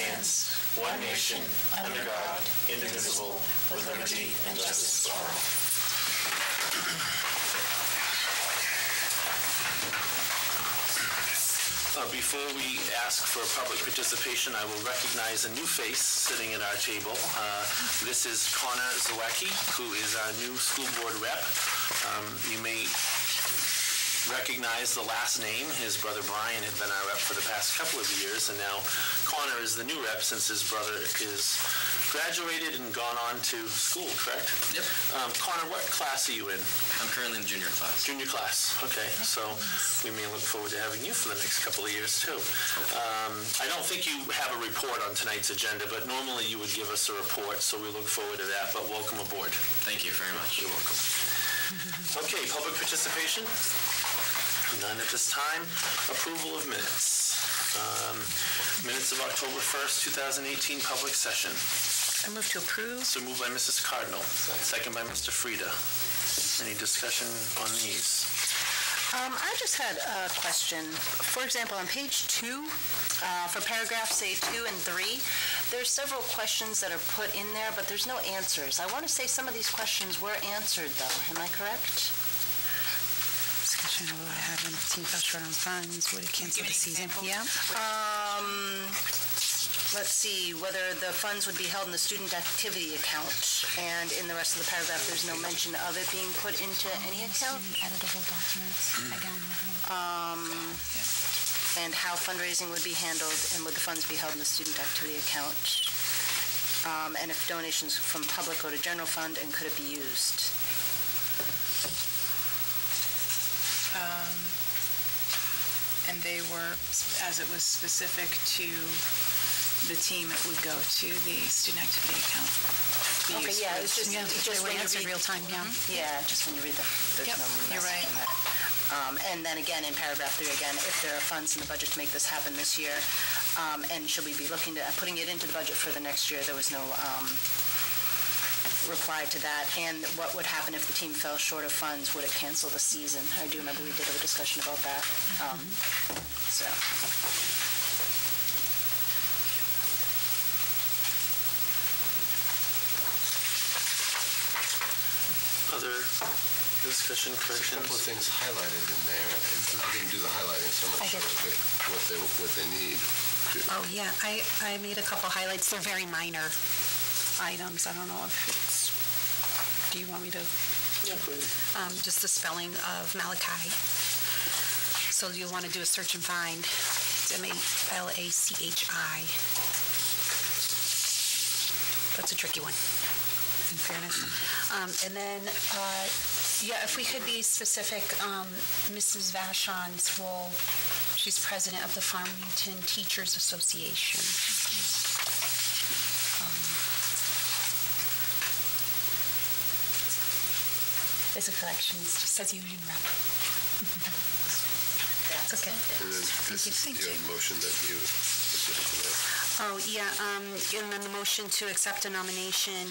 stands, one nation, under God, indivisible, with liberty and justice for all. Before we ask for public participation, I will recognize a new face sitting at our table. This is Connor Zawacki, who is our new school board rep. You may recognize the last name. His brother Brian had been our rep for the past couple of years, and now Connor is the new rep since his brother is graduated and gone on to school, correct? Yep. Connor, what class are you in? I'm currently in junior class. Junior class, okay. So we may look forward to having you for the next couple of years too. I don't think you have a report on tonight's agenda, but normally you would give us a report, so we look forward to that, but welcome aboard. Thank you very much. You're welcome. Okay, public participation? None at this time. Approval of minutes. Minutes of October 1st, 2018, public session. I move to approve. So moved by Mrs. Cardinal, second by Mr. Frieda. Any discussion on these? I just had a question. For example, on page 2, for paragraphs, say, 2 and 3, there's several questions that are put in there, but there's no answers. I want to say some of these questions were answered, though. Am I correct? Discussion of what happened if the team fell short on funds, would it cancel the season? Yeah. Let's see, whether the funds would be held in the student activity account, and in the rest of the paragraph, there's no mention of it being put into any account. Editable documents, again. And how fundraising would be handled, and would the funds be held in the student activity account? And if donations from public go to general fund, and could it be used? And they were, as it was specific to the team, it would go to the student activity account. Okay, yeah, it's just, They were answered real time, yeah. Yeah, just when you read there's Yep, no you're message right. in there. And then again, in paragraph 3 again, if there are funds in the budget to make this happen this year, and should we be looking to putting it into the budget for the next year, there was no reply to that. And what would happen if the team fell short of funds? Would it cancel the season? I do remember we did have a discussion about that. So. Other discussion, corrections? A couple of things highlighted in there, and I didn't do the highlighting so much what they need. Oh, yeah, I made a couple highlights. They're very minor items. I don't know if it's, do you want me to? Yeah, please. Just the spelling of Malachi. So you'll want to do a search and find. It's M-A-L-A-C-H-I. That's a tricky one, in fairness. And then, yeah, if we could be specific, Mrs. Vachon's role, she's president of the Farmington Teachers Association. There's a correction, it just says union rep. That's okay. And then Thank you. you have a motion that you specific to that? Oh, yeah, and then the motion to accept a nomination,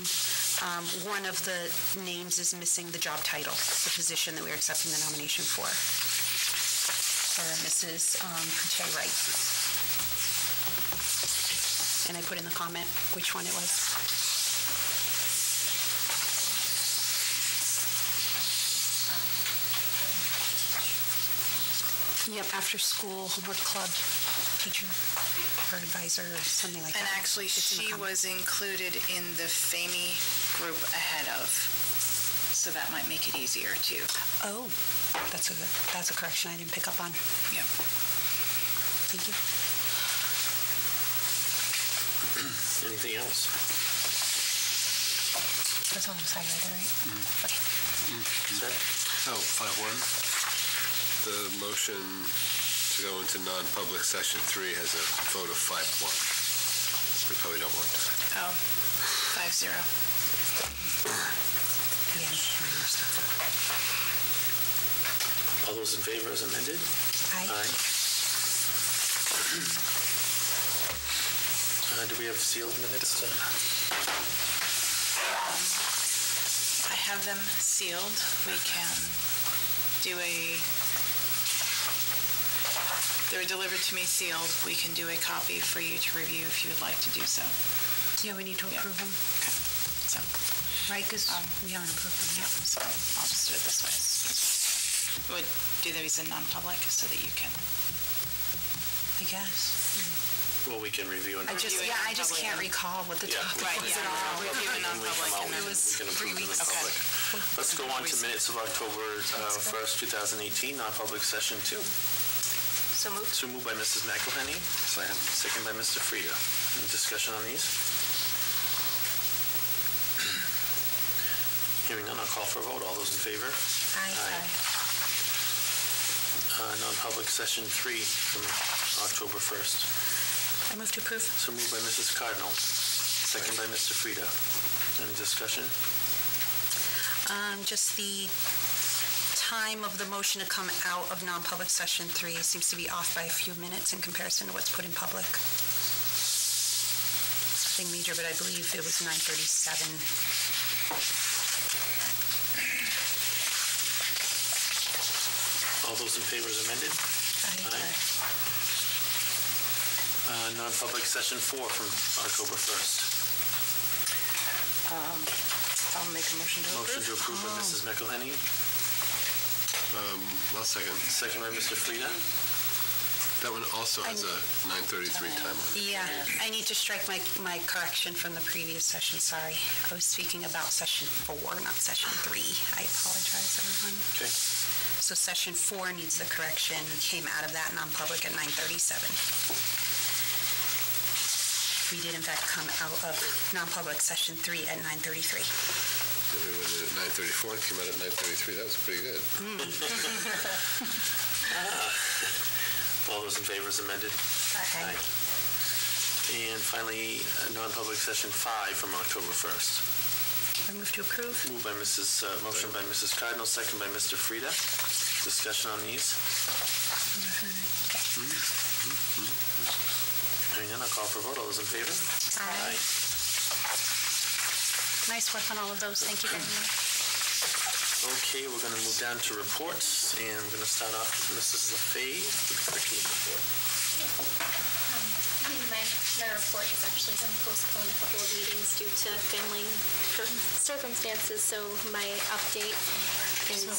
one of the names is missing the job title, the position that we're accepting the nomination for Mrs. Puche Wright. And I put in the comment which one it was. Yep, after school homework club teacher or advisor or something like that. And actually, she was included in the FAME group ahead of, so that might make it easier too. Oh, that's a correction I didn't pick up on. Yep. Thank you. Anything else? That's all I was highlighted, right? Okay. Oh, 5-1. The motion to go into non-public session 3 has a vote of 5-1. We probably don't want that. Oh, 5-0. Yeah, minor stuff. All those in favor as amended? Aye. Do we have sealed minutes? I have them sealed. We can do a They're delivered to me sealed. We can do a copy for you to review if you would like to do so. Yeah, we need to approve them, So, right? Because we haven't approved them yet. so I'll just do it this way. Would do these in non-public so that you can. I guess. Well, we can review and... I just can't recall what the Yeah. topic Right, was yeah. at all. We'll do it in When we non-public come out, and then we can approve them in public. Let's go on to minutes of October 1st, 2018, non-public session 2. So moved. So moved by Mrs. McElhenney. Second by Mr. Frida. Any discussion on these? Hearing none, I'll call for a vote. All those in favor? Aye. Non-public session 3 from October 1st. I move to approve. So moved by Mrs. Cardinal. Second by Mr. Frida. Any discussion? Just the time of the motion to come out of non-public session 3 seems to be off by a few minutes in comparison to what's put in public. Nothing major, but I believe it was 9:37. All those in favor is amended? Aye. Non-public session 4 from October 1st. I'll make a motion to approve. Motion to approve by Mrs. McElhenney. I'll second. Second by Mr. Frida. That one also has a 9:33 time on it. Yeah, I need to strike my correction from the previous session, sorry. I was speaking about session 4, not session 3. I apologize, everyone. Okay. So session 4 needs the correction. We came out of that non-public at 9:37. We did in fact come out of non-public session 3 at 9:33. We went in at 9:34 and came out at 9:33. That was pretty good. All those in favor is amended? Aye. And finally, non-public session 5 from October 1st. I move to approve. Moved by motion by Mrs. Cardinal, second by Mr. Frida. Discussion on these? Hearing none, I'll call for a vote. All those in favor? Aye. Nice work on all of those. Thank you very much. Okay, we're going to move down to reports, and we're going to start off with Mrs. LaFave with the curriculum report. My report has actually been postponed a couple of meetings due to family circumstances, so my update is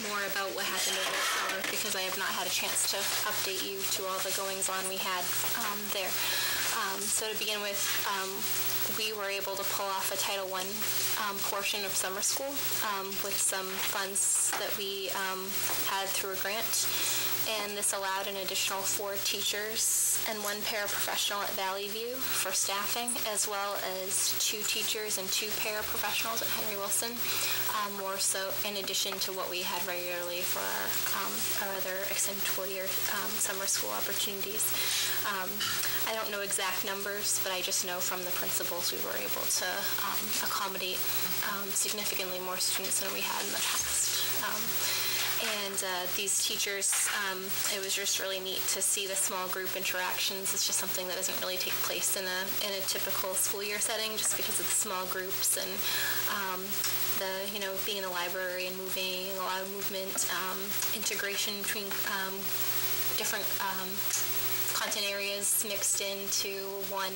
more about what happened over the summer because I have not had a chance to update you to all the goings-on we had there. So to begin with, we were able to pull off a Title I portion of summer school with some funds that we had through a grant. And this allowed an additional 4 teachers and 1 paraprofessional at Valley View for staffing, as well as 2 teachers and 2 paraprofessionals at Henry Wilson, more so in addition to what we had regularly for our other extended school-year summer school opportunities. I don't know exact numbers, but I just know from the principals we were able to accommodate significantly more students than we had in the past. And these teachers, it was just really neat to see the small group interactions. It's just something that doesn't really take place in a typical school year setting, just because of the small groups and being in the library and moving, a lot of movement, integration between different content areas mixed into one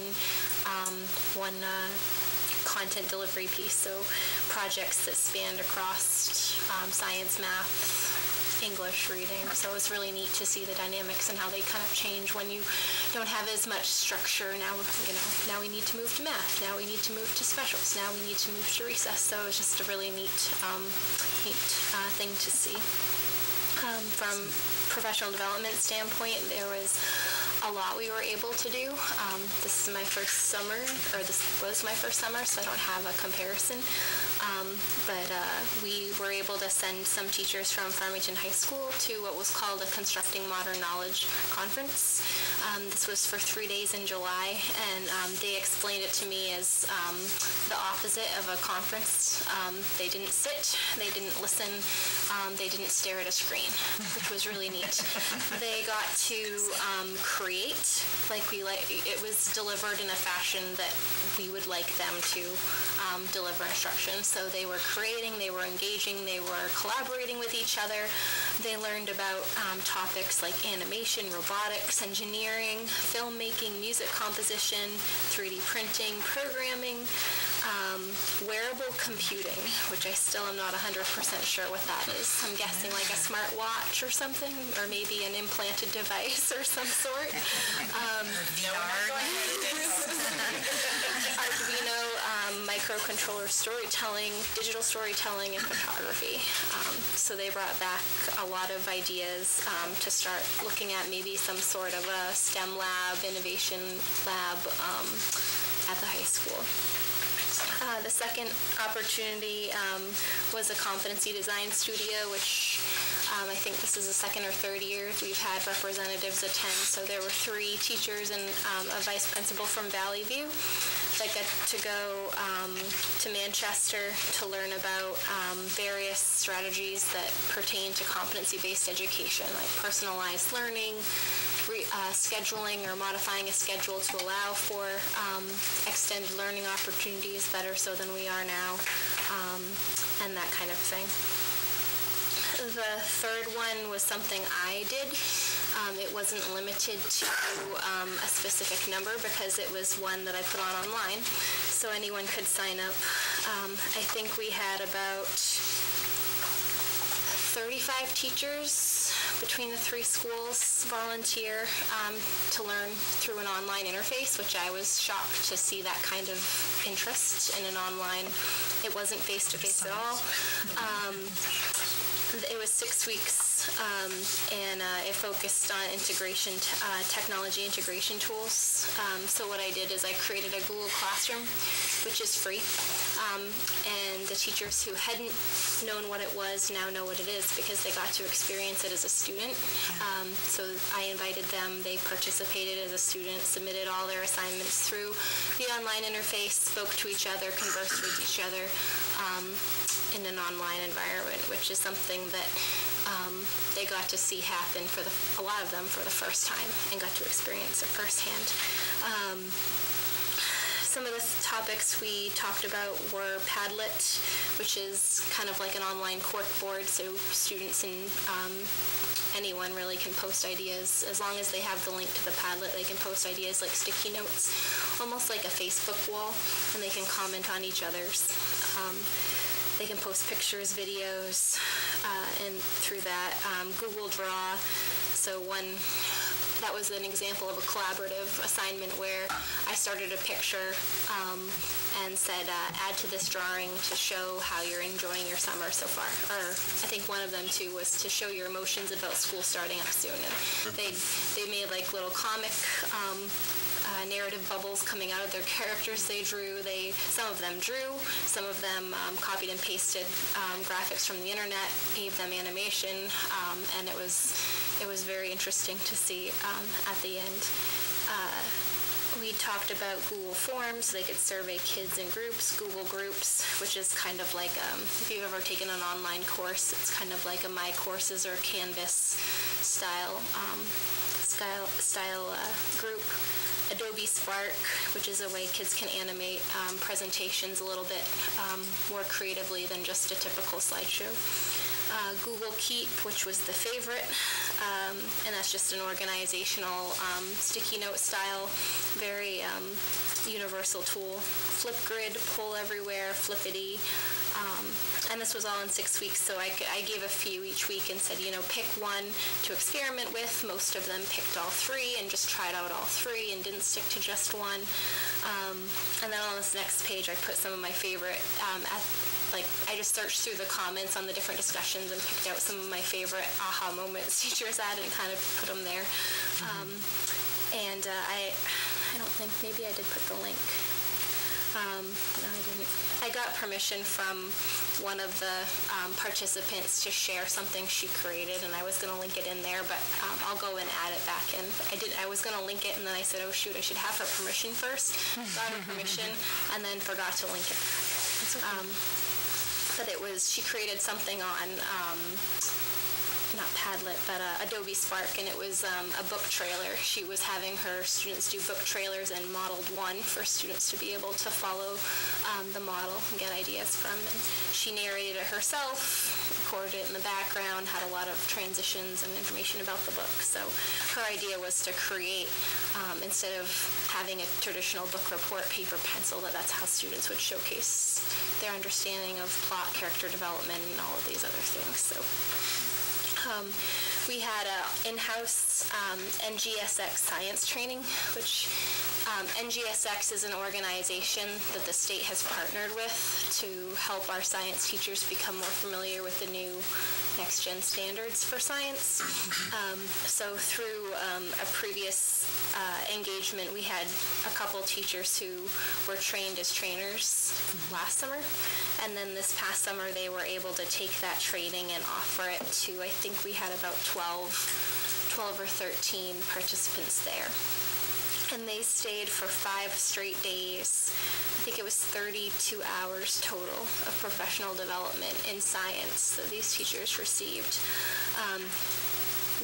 content delivery piece. So projects that spanned across science, math, English, reading. So it's really neat to see the dynamics and how they kind of change when you don't have as much structure. Now we need to move to math. Now we need to move to specials. Now we need to move to recess. So it's just a really neat thing to see. From professional development standpoint, there was a lot we were able to do. This is my first summer, or this was my first summer, so I don't have a comparison. But we were able to send some teachers from Farmington High School to what was called a Constructing Modern Knowledge Conference. This was for 3 days in July, and they explained it to me as the opposite of a conference. They didn't sit, they didn't listen, they didn't stare at a screen, which was really neat. They got to create, it was delivered in a fashion that we would like them to deliver instruction. So they were creating, they were engaging, they were collaborating with each other. They learned about topics like animation, robotics, engineering, filmmaking, music composition, 3D printing, programming, wearable computing, which I still am not 100% sure what that is. I'm guessing like a smart watch or something, or maybe an implanted device or some sort. Arduino, microcontroller storytelling, digital storytelling, and photography. So they brought back a lot of ideas to start looking at maybe some sort of a STEM lab, innovation lab at the high school. The second opportunity was a competency design studio, which I think this is the second or third year we've had representatives attend. So there were 3 teachers and a vice principal from Valley View that got to go to Manchester to learn about various strategies that pertain to competency-based education, like personalized learning, scheduling or modifying a schedule to allow for extended learning opportunities better so than we are now, and that kind of thing. The third one was something I did. It wasn't limited to a specific number because it was one that I put on online, so anyone could sign up. I think we had about 35 teachers between the 3 schools volunteer to learn through an online interface, which I was shocked to see that kind of interest in an online. It wasn't face-to-face at all. It was 6 weeks, and it focused on integration, technology integration tools. So what I did is I created a Google Classroom, which is free, and the teachers who hadn't known what it was now know what it is because they got to experience it as a student. So I invited them, they participated as a student, submitted all their assignments through the online interface, spoke to each other, conversed with each other in an online environment, which is something that they got to see happen for a lot of them for the first time and got to experience it firsthand. Some of the topics we talked about were Padlet, which is kind of like an online cork board, so students and anyone really can post ideas. As long as they have the link to the Padlet, they can post ideas like sticky notes, almost like a Facebook wall, and they can comment on each other's. They can post pictures, videos, and through that, Google Draw. So that was an example of a collaborative assignment where I started a picture and said, add to this drawing to show how you're enjoying your summer so far. Or I think one of them, too, was to show your emotions about school starting up soon. And they made like little comic narrative bubbles coming out of their characters they drew. Some of them drew, some of them copied and pasted graphics from the internet, gave them animation, and it was very interesting to see at the end. We talked about Google Forms. They could survey kids in groups, Google Groups, which is kind of like, if you've ever taken an online course, it's kind of like a My Courses or Canvas style group. Adobe Spark, which is a way kids can animate presentations a little bit more creatively than just a typical slideshow. Google Keep, which was the favorite, and that's just an organizational sticky note style, very universal tool. Flipgrid, Pull Everywhere, Flippity, and this was all in 6 weeks, so I gave a few each week and said, pick one to experiment with. Most of them picked all 3 and just tried out all 3 and didn't stick to just one. And then on this next page, I put some of my favorite, I just searched through the comments on the different discussions and picked out some of my favorite aha moments teachers had and kind of put them there. And I don't think, maybe I did put the link. No, I didn't. I got permission from one of the participants to share something she created, and I was going to link it in there, but I'll go and add it back in. I was going to link it, and then I said, oh shoot, I should have her permission first. Got her permission, and then forgot to link it. But she created something on not Padlet, but Adobe Spark, and it was a book trailer. She was having her students do book trailers and modeled one for students to be able to follow the model and get ideas from. And she narrated it herself, recorded it in the background, had a lot of transitions and information about the book. So her idea was to create, instead of having a traditional book report, paper, pencil, that's how students would showcase their understanding of plot, character development, and all of these other things. So we had an in-house NGSX science training, which NGSX is an organization that the state has partnered with to help our science teachers become more familiar with the new next-gen standards for science. So through a previous engagement, we had a couple teachers who were trained as trainers last summer, and then this past summer they were able to take that training and offer it to, I think we had about 12 or 13 participants there. And they stayed for 5 straight days. I think it was 32 hours total of professional development in science that these teachers received.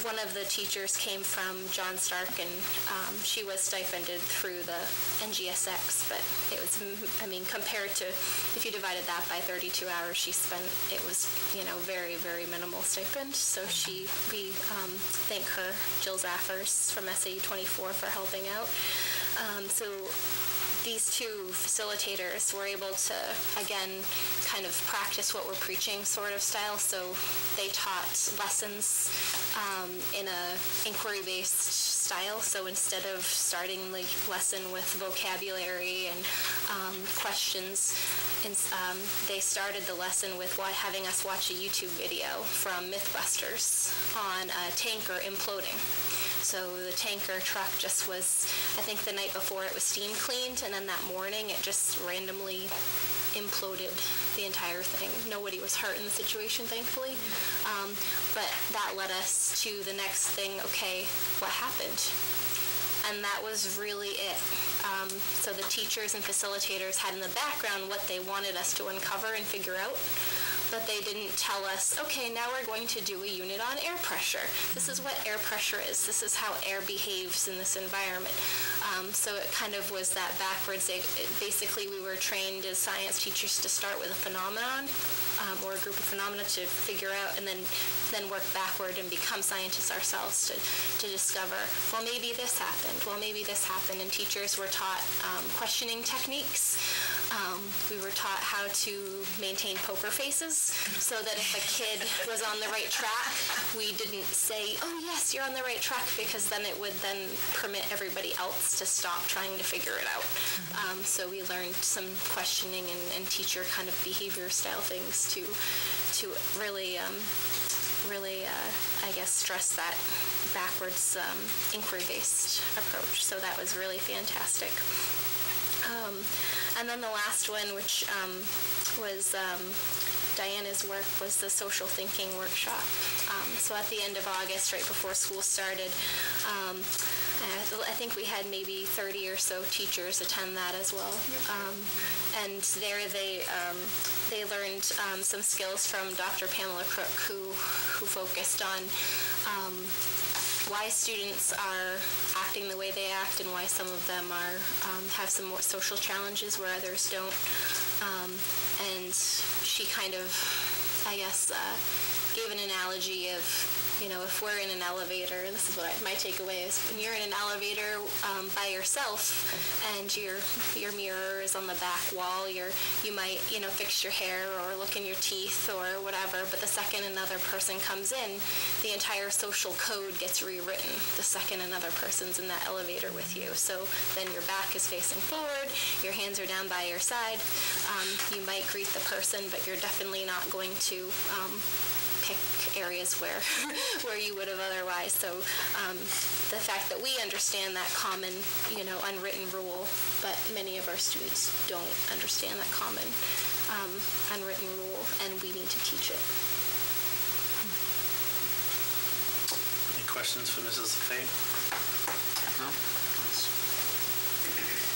One of the teachers came from John Stark, and she was stipended through the NGSX, but it was, compared to, if you divided that by 32 hours she spent, it was, very, very minimal stipend. So we thank her, Jill Zaffers from SAU 24, for helping out. So these two facilitators were able to, again, kind of practice what we're preaching sort of style. So they taught lessons in a inquiry-based style. So instead of starting the lesson with vocabulary and questions, they started the lesson with having us watch a YouTube video from Mythbusters on a tanker imploding. So the tanker truck just was, I think the night before it was steam cleaned, and then that morning it just randomly imploded the entire thing. Nobody was hurt in the situation, thankfully. But that led us to the next thing, okay, what happened? And that was really it. So the teachers and facilitators had in the background what they wanted us to uncover and figure out, but they didn't tell us, okay, now we're going to do a unit on air pressure. This is what air pressure is. This is how air behaves in this environment. So it kind of was that backwards. Basically, we were trained as science teachers to start with a phenomenon or a group of phenomena to figure out, and then work backward and become scientists ourselves to discover, well, maybe this happened. Well, maybe this happened. And teachers were taught questioning techniques. We were taught how to maintain poker faces so that if a kid was on the right track, we didn't say, oh, yes, you're on the right track, because then it would then permit everybody else to stop trying to figure it out. So we learned some questioning and teacher kind of behavior style things to really, I guess, stress that backwards inquiry-based approach. So that was really fantastic. And then the last one, which was Diana's work, was the social thinking workshop. So at the end of August, right before school started, I think we had maybe 30 or so teachers attend that as well. And there they learned some skills from Dr. Pamela Crook, who focused on why students are acting the way they act, and why some of them are have some more social challenges where others don't. And she kind of, I guess, gave an analogy of, if we're in an elevator, and this is what my takeaway is, when you're in an elevator by yourself and your mirror is on the back wall, you might, fix your hair or look in your teeth or whatever, but the second another person comes in, the entire social code gets rewritten the second another person's in that elevator with you. So then your back is facing forward, your hands are down by your side, you might greet the person, but you're definitely not going to pick areas where you would have otherwise. So the fact that we understand that common, unwritten rule, but many of our students don't understand that common unwritten rule, and we need to teach it. Any questions for Mrs. Lefebvre? No?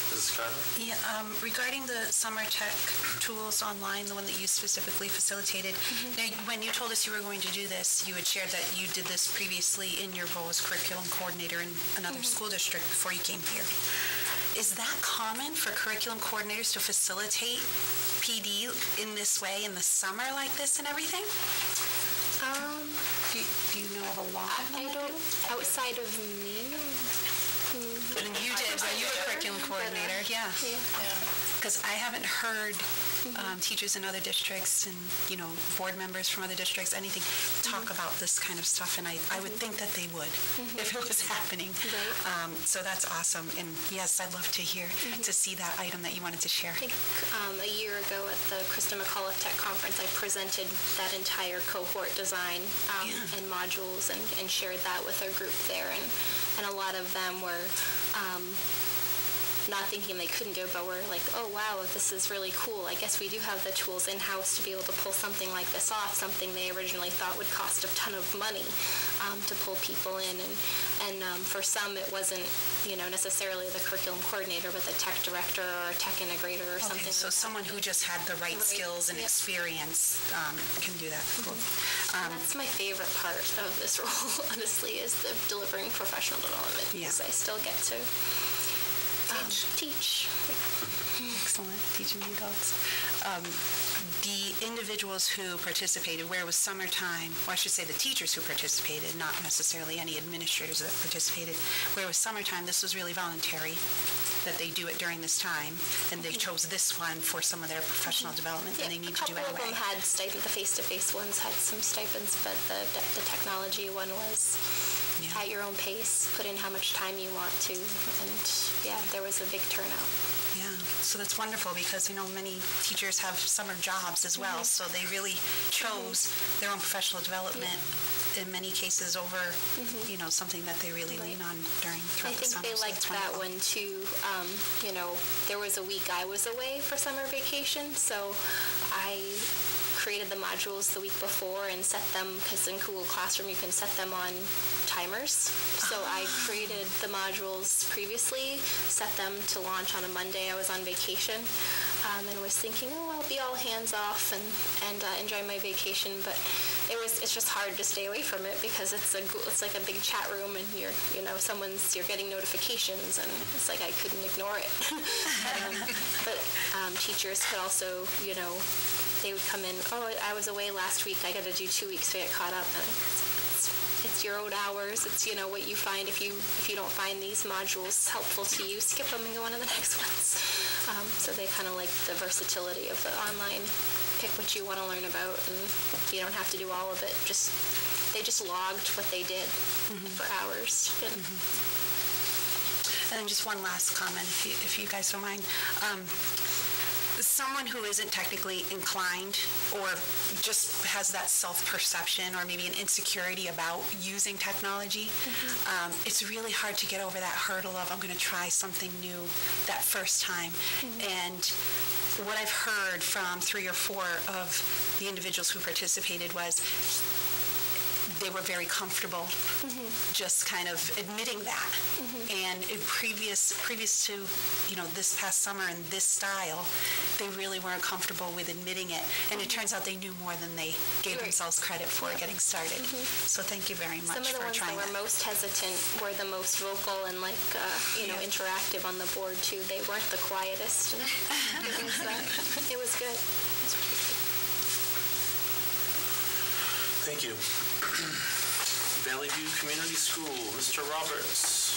Does Mrs. Carter? Yeah, regarding the summer tech tools online, the one that you specifically facilitated, now, when you told us you were going to do this, you had shared that you did this previously in your role as curriculum coordinator in another school district before you came here. Is that common for curriculum coordinators to facilitate PD in this way in the summer like this and everything? Do you know of a lot of them? I don't, outside of me. You did, when you were curriculum coordinator, yeah. Because I haven't heard teachers in other districts and, board members from other districts, anything, talk about this kind of stuff, and I would think that they would if it was happening. Right. So that's awesome, and yes, I'd love to hear, to see that item that you wanted to share. I think a year ago at the Krista McAuliffe Tech Conference, I presented that entire cohort design and modules and shared that with our group there, and a lot of them were not thinking they couldn't do it, but were like, oh wow, this is really cool. I guess we do have the tools in-house to be able to pull something like this off, something they originally thought would cost a ton of money to pull people in. And for some, it wasn't, necessarily the curriculum coordinator, but the tech director or a tech integrator or something. So someone who just had the right skills and experience can do that. Cool. That's my favorite part of this role, honestly, is the delivering professional development, because I still get to teach. Excellent, teaching the adults. The individuals who participated, where it was summertime, or I should say the teachers who participated, not necessarily any administrators that participated, where it was summertime, this was really voluntary, that they do it during this time, and they chose this one for some of their professional development, and they need to do A couple anyway. of them had stipend. The face-to-face ones had some stipends, but the technology one was at your own pace, put in how much time you want to, and there was a big turnout. Yeah, so that's wonderful because, many teachers have summer jobs as well, so they really chose their own professional development in many cases over, something that they really lean on throughout the summer. I think they liked that one too. There was a week I was away for summer vacation, so I created the modules the week before and set them, because in Google Classroom you can set them on timers. So I created the modules previously, set them to launch on a Monday. I was on vacation and was thinking, I'll be all hands off and enjoy my vacation, but it's just hard to stay away from it because it's like a big chat room, and you're getting notifications, and it's like I couldn't ignore it. But teachers could also, they would come in, I was away last week, I got to do 2 weeks to get caught up. And it's your own hours. It's, what you find. If you don't find these modules helpful to you, skip them and go on to the next ones. So they kind of like the versatility of the online. Pick what you want to learn about, and you don't have to do all of it. They just logged what they did for hours. And then just one last comment, if you guys don't mind. Someone who isn't technically inclined or just has that self-perception or maybe an insecurity about using technology, it's really hard to get over that hurdle of, I'm going to try something new that first time. And what I've heard from 3 or 4 of the individuals who participated was they were very comfortable just kind of admitting that. And previous to, this past summer and this style, they really weren't comfortable with admitting it. And it turns out they knew more than they gave themselves credit for getting started. So thank you very much for trying that. Some of the ones that were most hesitant were the most vocal and interactive on the board too. They weren't the quietest. It was good. Thank you. Valley View Community School, Mr. Roberts.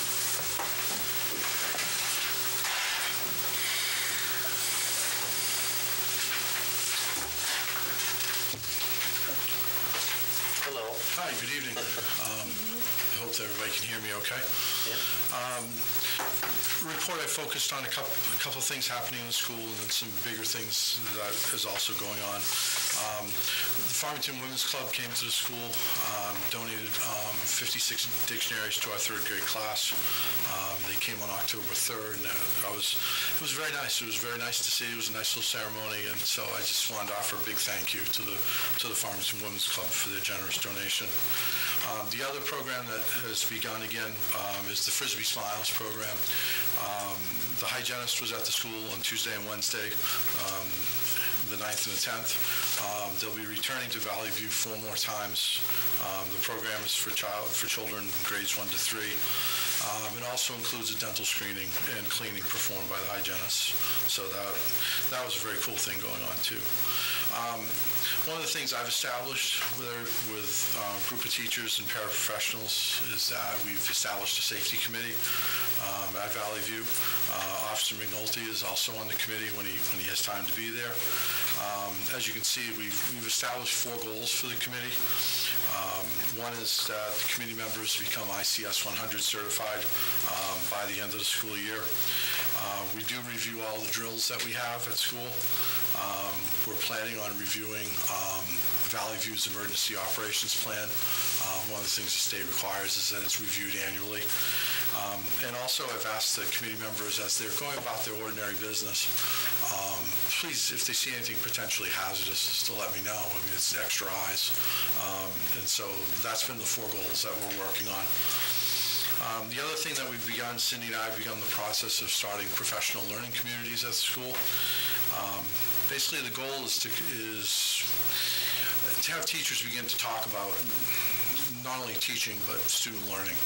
Hello. Hi, good evening. I hope that everybody can hear me okay. Report, I focused on a couple of things happening in the school and then some bigger things that is also going on. The Farmington Women's Club came to the school, donated 56 dictionaries to our third grade class. They came on October 3rd, and it was very nice. It was very nice to see. It was a nice little ceremony, and so I just wanted to offer a big thank you to the Farmington Women's Club for their generous donation. The other program that has begun again is the Frisbee Smiles program. The hygienist was at the school on Tuesday and Wednesday, the 9th and the 10th. They'll be returning to Valley View 4 more times. The program is for children grades 1 to 3. It also includes a dental screening and cleaning performed by the hygienists. So that was a very cool thing going on too. One of the things I've established with a group of teachers and paraprofessionals is that we've established a safety committee at Valley View. Officer McNulty is also on the committee when he has time to be there. As you can see, we've established 4 goals for the committee. One is that the committee members become ICS 100 certified by the end of the school year. We do review all the drills that we have at school. We're planning on reviewing Valley View's emergency operations plan. One of the things the state requires is that it's reviewed annually. And also I've asked the committee members, as they're going about their ordinary business, please, if they see anything potentially hazardous, just to let me know. I mean, it's extra eyes. And so that's been the 4 goals that we're working on. The other thing that we've begun, Cindy and I have begun the process of starting professional learning communities at the school. Basically, the goal is to have teachers begin to talk about not only teaching, but student learning.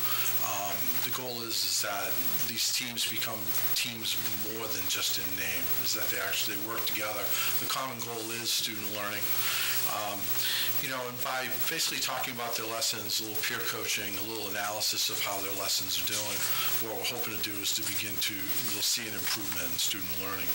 The goal is that these teams become teams more than just in name, is that they actually work together. The common goal is student learning. And by basically talking about their lessons, a little peer coaching, a little analysis of how their lessons are doing, what we're hoping to do is to we'll see an improvement in student learning.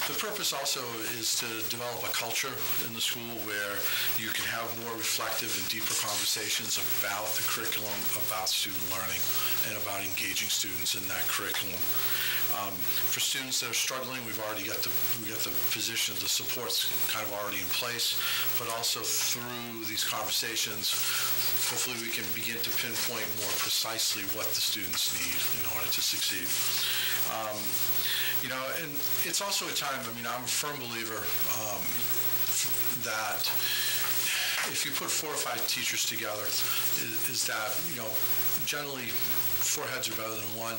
The purpose also is to develop a culture in the school where you can have more reflective and deeper conversations about the curriculum, about student learning, and about engaging students in that curriculum. For students that are struggling, we got the position, the support's kind of already in place, but also through these conversations, hopefully we can begin to pinpoint more precisely what the students need in order to succeed. And it's also a time, I'm a firm believer that if you put 4 or 5 teachers together, is that, generally 4 heads are better than 1.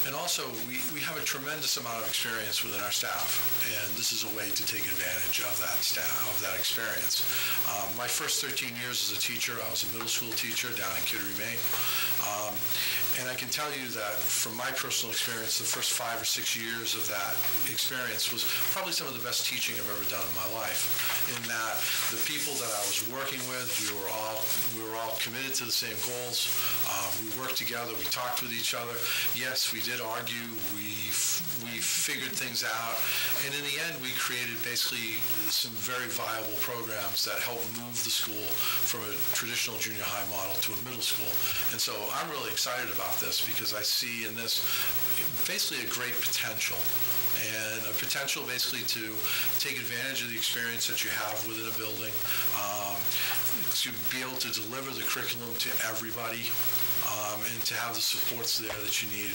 And also, we have a tremendous amount of experience within our staff, and this is a way to take advantage of that experience. My first 13 years as a teacher, I was a middle school teacher down in Kittery, Maine. And I can tell you that from my personal experience, the first 5 or 6 years of that experience was probably some of the best teaching I've ever done in my life, in that the people that I was working with, we were all committed to the same goals. We worked together, we talked with each other. Yes, we did argue, we figured things out, and in the end we created basically some very viable programs that helped move the school from a traditional junior high model to a middle school. And so I'm really excited about this because I see in this basically a great potential, and a potential basically to take advantage of the experience that you have within a building, to be able to deliver the curriculum to everybody, and to have the supports there that you need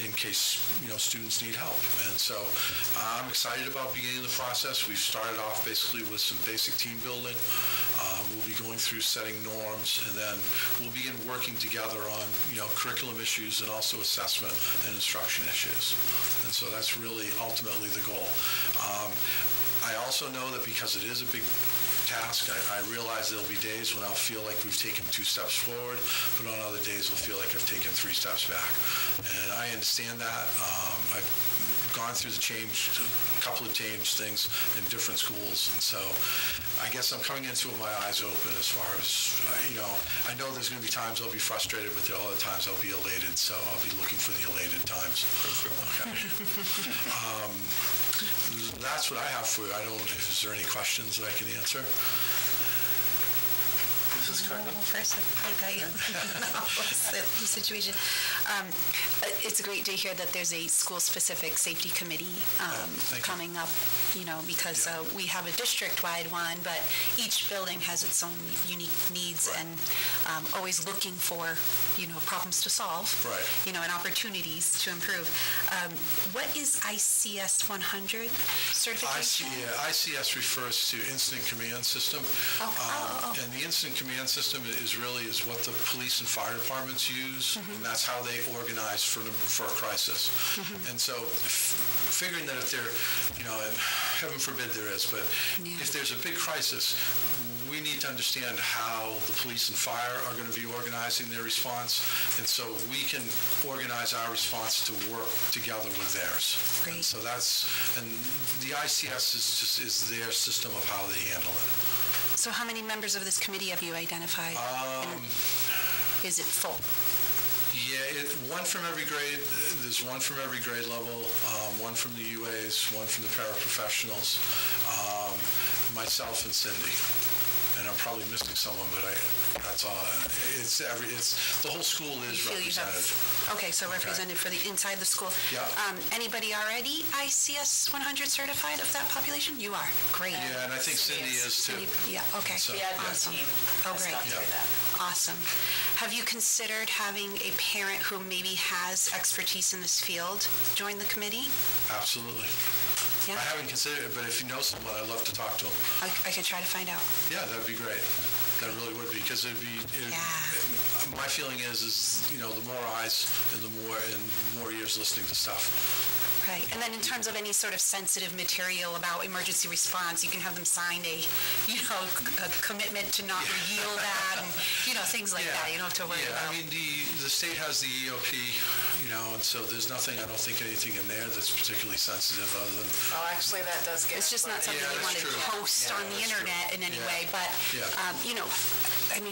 in case students need help. And so I'm excited about beginning the process. We've started off basically with some basic team building. We'll be going through setting norms, and then we'll begin working together on curriculum issues and also assessment and instruction issues. And so that's really ultimately the goal. I also know that because it is a big task, I realize there'll be days when I'll feel like we've taken 2 steps forward, but on other days we'll feel like I've taken 3 steps back. And I understand that. I've gone through a couple of change things in different schools, and so I guess I'm coming into it with my eyes open as far as, I know there's going to be times I'll be frustrated, but there are other times I'll be elated, so I'll be looking for the elated times. Okay. That's what I have for you. Is there any questions that I can answer? Mrs. Cardinal? First, I got you. The situation. It's great to hear that there's a school-specific safety committee coming up, because we have a district-wide one, but each building has its own unique needs and always looking for, problems to solve, and opportunities to improve. What is ICS 100 certification? ICS refers to Incident Command System. And the Incident Command System is what the police and fire departments use, and that's how they organize for a crisis. And so figuring that if there, and heaven forbid there is, but if there's a big crisis, we need to understand how the police and fire are going to be organizing their response, and so we can organize our response to work together with theirs. Great. And so and the ICS is their system of how they handle it. So how many members of this committee have you identified? Is it full? Yeah, one from every grade. There's one from every grade level, one from the UAs, one from the paraprofessionals, myself and Cindy. And I'm probably missing someone, but that's all. The whole school is represented. Okay, so represented for the inside the school. Yeah. Anybody already ICS 100 certified of that population? You are. Great. Yeah, and I think Cindy is too. Yeah, okay. The admin team Oh, has great. gone through that. Awesome. Have you considered having a parent who maybe has expertise in this field join the committee? Absolutely. Yeah. I haven't considered it, but if you know someone, I'd love to talk to them. I can try to find out. Yeah, that'd be great. That really would be, because my feeling is the more eyes and the more ears listening to stuff. Right. And then in terms of any sort of sensitive material about emergency response, you can have them sign a commitment to not yield that, and, things like that. You don't have to worry about. I mean, the state has the EOP, and so there's nothing, I don't think anything in there that's particularly sensitive other than... Well, actually, that does get... It's just not something we want to post on the internet in any way, but,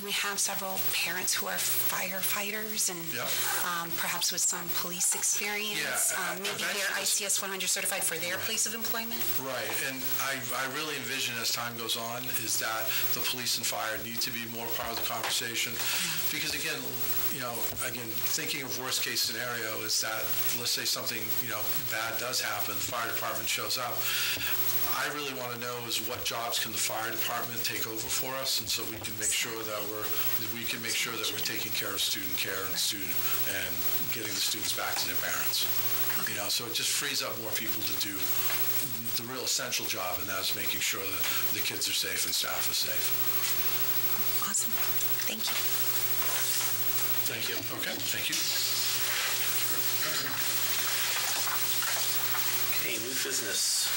we have several parents who are firefighters and perhaps with some police experience. Maybe they're ICS 100 certified for their place of employment. Right, and I really envision as time goes on is that the police and fire need to be more part of the conversation, because again, thinking of worst case scenario is that, let's say something, bad does happen, the fire department shows up. I really want to know is what jobs can the fire department take over for us, and so we can make sure that we're taking care of student care and getting the students back to their parents. So it just frees up more people to do the real essential job, and that is making sure that the kids are safe and staff is safe. Awesome. Thank you. Thank you. Okay, thank you. Okay, new business.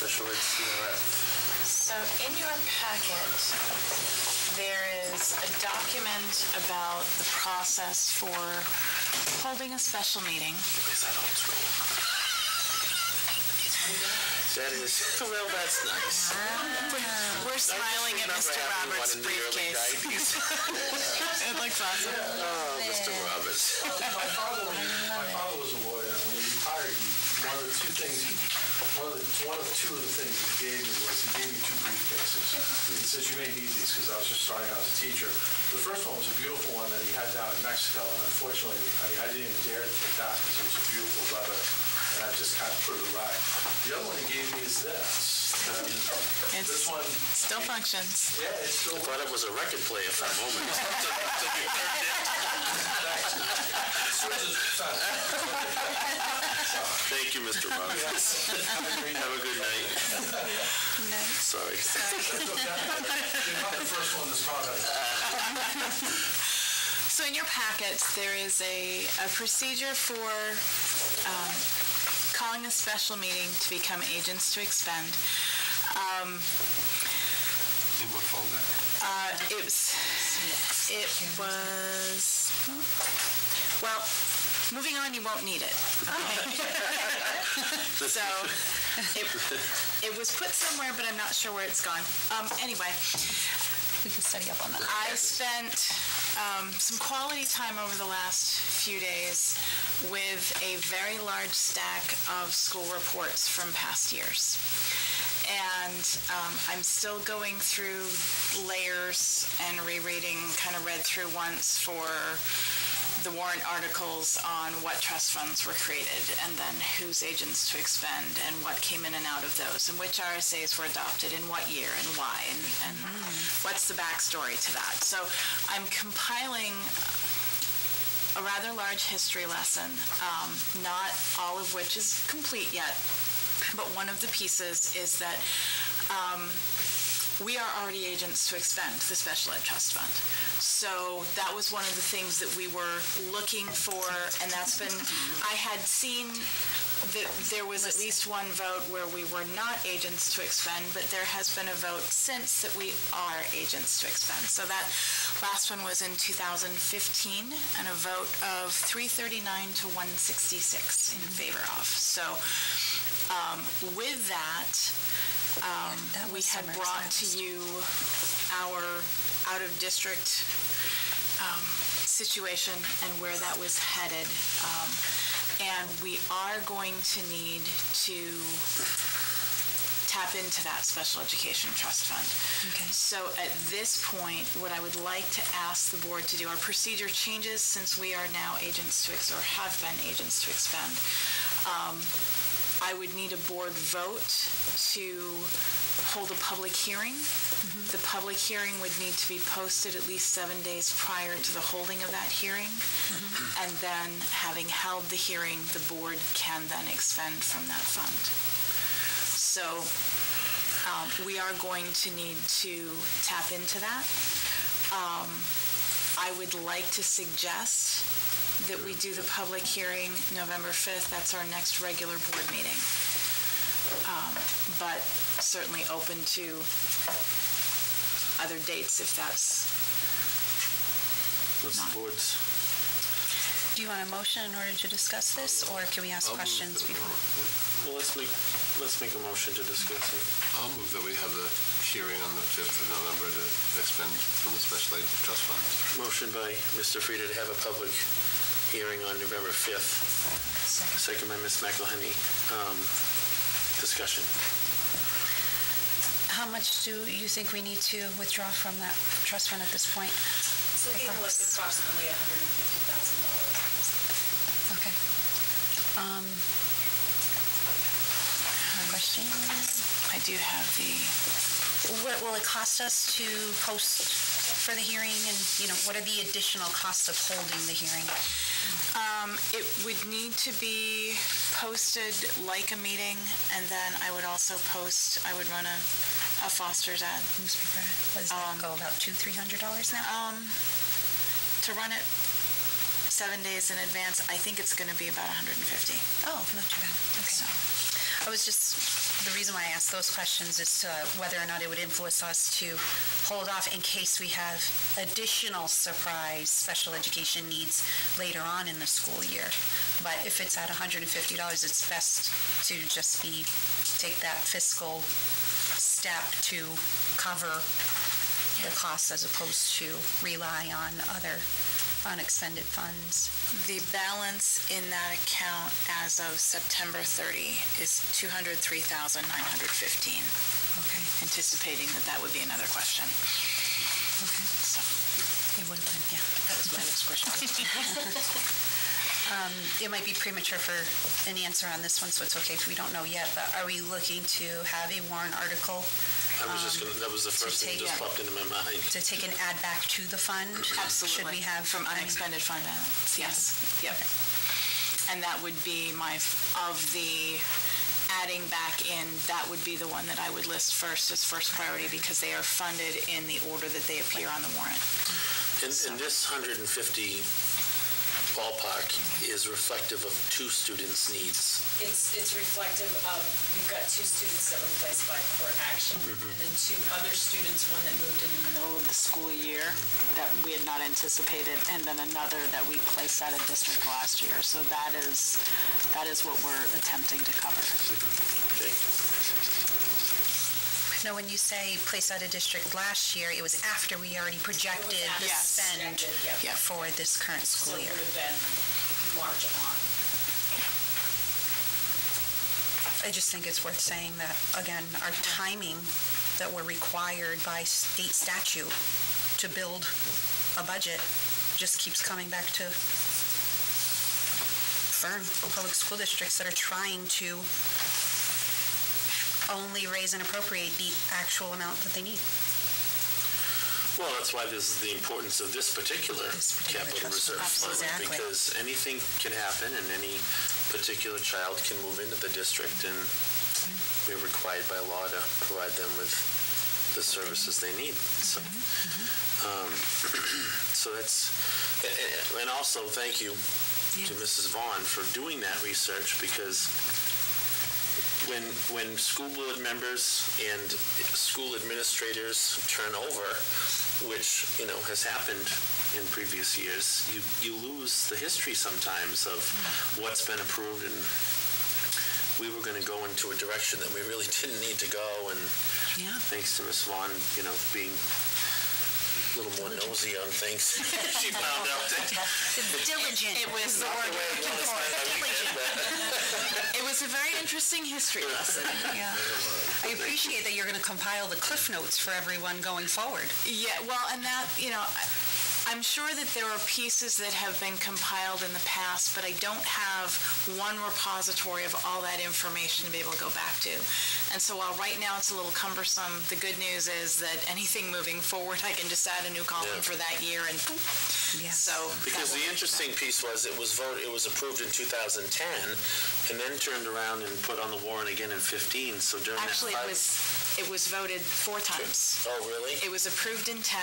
Special ed CRF. So in your packet, there is a document about the process for holding a special meeting. Is that old school? That is, well, that's nice. We're smiling at Mr. Roberts' briefcase. It looks awesome. Oh, Mr. Roberts. My father was a lawyer, and when he retired, one of two of the things he gave me two briefcases. He says, you may need these, because I was just starting out as a teacher. The first one was a beautiful one that he had down in Mexico, and unfortunately, I didn't even dare to take that, because it was a beautiful leather, and I just kind of put it away. The other one he gave me is this. This one still functions. Yeah, it still I thought it was a record player for a moment. Thank you, Mr. Roberts. Have a good night. Sorry. You're not the first one that's caught it. So in your packets, there is a procedure for calling a special meeting to become agents to expend. In what folder? It was, well, moving on, you won't need it. So it was put somewhere, but I'm not sure where it's gone. Anyway, We can study up on that. I spent some quality time over the last few days with a very large stack of school reports from past years. And I'm still going through layers and rereading, kind of read through once for the warrant articles on what trust funds were created, and then whose agents to expend, and what came in and out of those, and which RSAs were adopted, in what year, and why, and what's the backstory to that. So I'm compiling a rather large history lesson, not all of which is complete yet, but one of the pieces is that we are already agents to expend the Special Ed Trust Fund. So that was one of the things that we were looking for, and that's been, I had seen that there was at least one vote where we were not agents to expend, but there has been a vote since that we are agents to expend. So that last one was in 2015, and a vote of 339 to 166 in favor of. So with that, we had brought to you our out-of-district situation and where that was headed. And we are going to need to tap into that Special Education Trust Fund. Okay. So at this point, what I would like to ask the board to do, our procedure changes since we are now agents to, or have been agents to expend. I would need a board vote to hold a public hearing. The public hearing would need to be posted at least 7 days prior to the holding of that hearing. And then, having held the hearing, the board can then expend from that fund. So we are going to need to tap into that. I would like to suggest that we do the public hearing November 5th. That's our next regular board meeting. But certainly open to other dates if that's What's the board's? Do you want a motion in order to discuss this, or can we ask questions before? Well, let's make a motion to discuss it. I'll move that we have the hearing on the 5th of November to expend from the Special Aid Trust Fund. Motion by Mr. Frieda to have a public hearing on November 5th. Second by Ms. McElhenney. Discussion. How much do you think we need to withdraw from that trust fund at this point? It's looking like approximately $150,000. Okay. Question? I do have the... What will it cost us to post for the hearing, and what are the additional costs of holding the hearing? It would need to be posted like a meeting, and then I would also I would run a Foster's ad. Newspaper ad. What does that go, about $200-300 now? To run it 7 days in advance, I think it's going to be about $150. Oh, not too bad. Okay. So. The reason why I asked those questions is whether or not it would influence us to hold off in case we have additional surprise special education needs later on in the school year. But if it's at $150, it's best to just take that fiscal step to cover the costs as opposed to rely on other unexpended funds. The balance in that account as of September 30 is $203,915. Okay. Anticipating that would be another question. Okay. So. It would have been, yeah. That was my next question. It might be premature for an answer on this one, so it's okay if we don't know yet, but are we looking to have a warrant article? That was the first thing that just popped into my mind. To take an add back to the fund? Absolutely. Should we have from unexpended fund balance? Yes. Yep. Okay. And that would be of the adding back in, that would be the one that I would list first as first priority because they are funded in the order that they appear on the warrant. And this 150 ballpark is reflective of two students' needs. It's reflective of, we've got 2 students that were placed by court action, and then 2 other students, one that moved in the Middle of the school year that we had not anticipated, and then another that we placed out of district last year. So that is what we're attempting to cover. Okay. Now, when you say place out of district last year, it was after we already projected the spend for this current school year. So it would have been March on. I just think it's worth saying that, again, our timing that we're required by state statute to build a budget just keeps coming back to public school districts that are trying to only raise and appropriate the actual amount that they need. Well, that's why there's the importance of this particular capital reserve fund. Exactly. Because anything can happen and any particular child can move into the district, and we're required by law to provide them with the services they need. So, so that's, and also thank you to Mrs. Vaughn for doing that research, because when school board members and school administrators turn over, which, you know, has happened in previous years, you lose the history sometimes of what's been approved, and we were going to go into a direction that we really didn't need to go, and thanks to Ms. Vaughn, you know, being a little more nosy on things, she found out that Diligent. It was the word we're looking for. It was a very interesting history lesson. Yeah. I appreciate that you're going to compile the cliff notes for everyone going forward. Yeah, well, and that, you know, I'm sure that there are pieces that have been compiled in the past, but I don't have one repository of all that information to be able to go back to. And so while right now it's a little cumbersome, the good news is that anything moving forward, I can just add a new column for that year, and so. Because the interesting piece was it was approved in 2010, and then turned around and put on the warrant again in 15. So during actually that it was voted 4 times. Oh, really? It was approved in 10.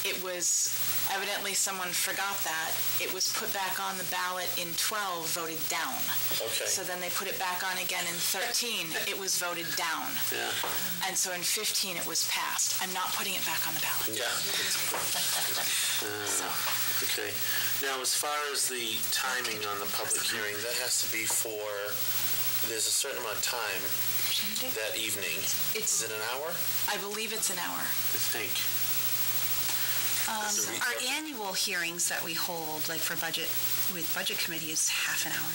It was, evidently someone forgot that. It was put back on the ballot in 12, voted down. Okay. So then they put it back on again in 13. It was voted down. Yeah. And so in 15, it was passed. I'm not putting it back on the ballot. Yeah. Okay. Now, as far as the timing on the public hearing, that has to be for, there's a certain amount of time that evening. Is it an hour? I believe it's an hour. I think. Our annual hearings that we hold, like for budget, with budget committee, is half an hour.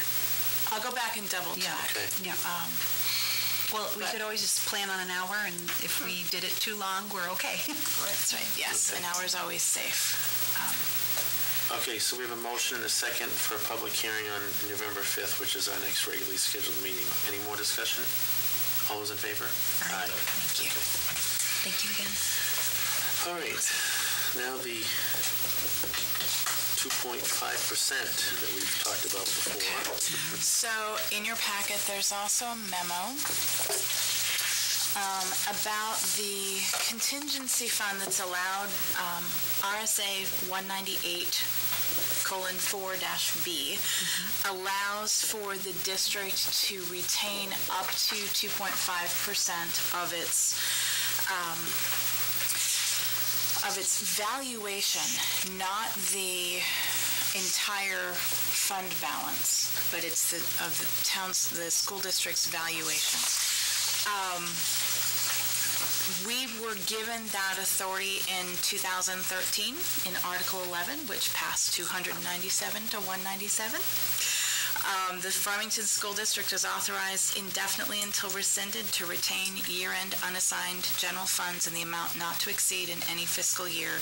I'll go back and double check. Okay. Yeah. Well, we could always just plan on an hour, and if we did it too long, we're okay. That's right. Yes, an hour is always safe. Okay, so we have a motion and a second for a public hearing on November 5th, which is our next regularly scheduled meeting. Any more discussion? All those in favor? Aye. Thank you. Thank you again. All right. Now the 2.5% that we've talked about before. So in your packet, there's also a memo about the contingency fund that's allowed, RSA 198:4-B, allows for the district to retain up to 2.5% of its valuation, not the entire fund balance, but it's the school district's valuation. We were given that authority in 2013 in Article 11, which passed 297 to 197. The Farmington School District is authorized indefinitely until rescinded to retain year-end unassigned general funds in the amount not to exceed in any fiscal year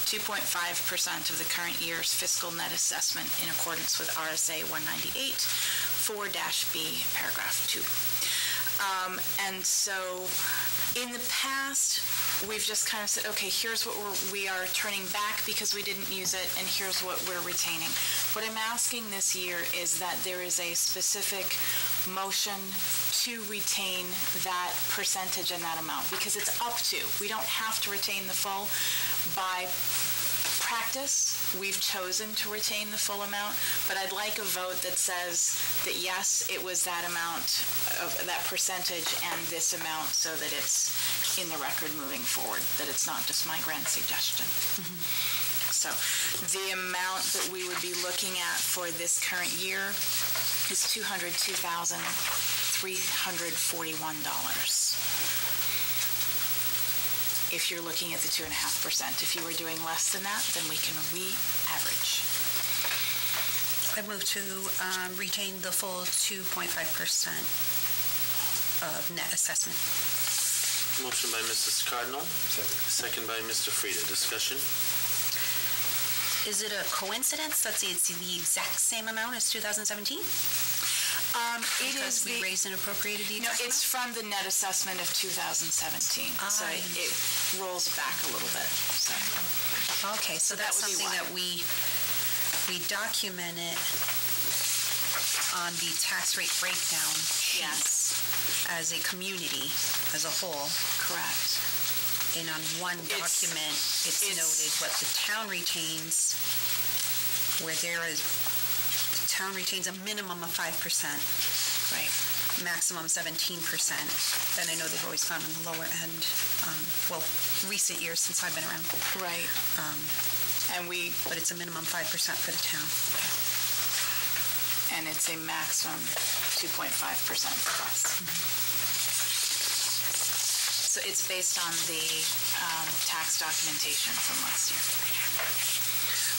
2.5% of the current year's fiscal net assessment in accordance with RSA 198:4-B, paragraph 2. And so in the past, we've just kind of said, okay, here's what we are turning back because we didn't use it, and here's what we're retaining. What I'm asking this year is that there is a specific motion to retain that percentage and that amount, because it's up to. We don't have to retain the full. By practice, we've chosen to retain the full amount, but I'd like a vote that says that yes, it was that amount, of that percentage and this amount, so that it's in the record moving forward, that it's not just my grand suggestion. So the amount that we would be looking at for this current year is $202,341. If you're looking at the 2.5%. If you were doing less than that, then we can re-average. I move to retain the full 2.5%. of net assessment. Motion by Mrs. Cardinal, second by Mr. Frieda. Discussion? Is it a coincidence that it's the exact same amount as 2017? It is Because we raised and appropriated the No, exact it's from the net assessment of 2017, so it rolls back a little bit. So. Okay, so that that's would be something why. that we document it on the tax rate breakdown sheet Yes, as a community, as a whole. correct. And on one document, it's noted what the town retains, where there is, the town retains a minimum of 5%, Right. maximum 17%. Then I know they've always gone on the lower end, recent years since I've been around. Right. And But it's a minimum 5% for the town. and it's a maximum 2.5% for us. So it's based on the tax documentation from last year.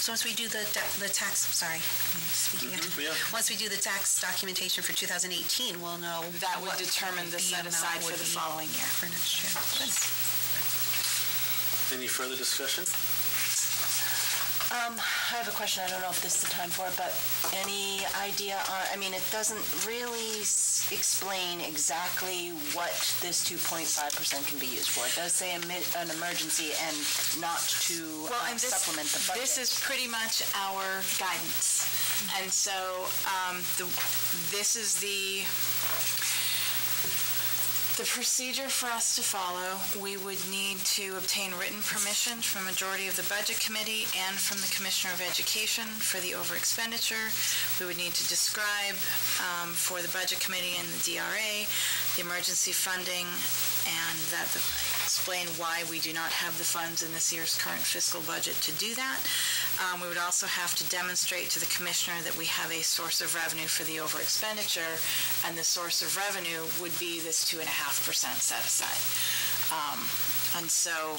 So once we do the tax, sorry, I'm speaking again. Yeah. Once we do the tax documentation for 2018, we'll know That would what determine the set amount aside for would the be following year. for next year. Good. Any further discussion? I have a question. I don't know if this is the time for it, but any idea on, it doesn't really explain exactly what this 2.5% can be used for. It does say an emergency and not to supplement the budget. This is pretty much our guidance. And so this is the procedure for us to follow. We would need to obtain written permission from a majority of the Budget Committee and from the Commissioner of Education for the over expenditure. We would need to describe for the Budget Committee and the DRA the emergency funding and explain why we do not have the funds in this year's current fiscal budget to do that. We would also have to demonstrate to the Commissioner that we have a source of revenue for the over expenditure, and the source of revenue would be this 2.5% set aside. And so,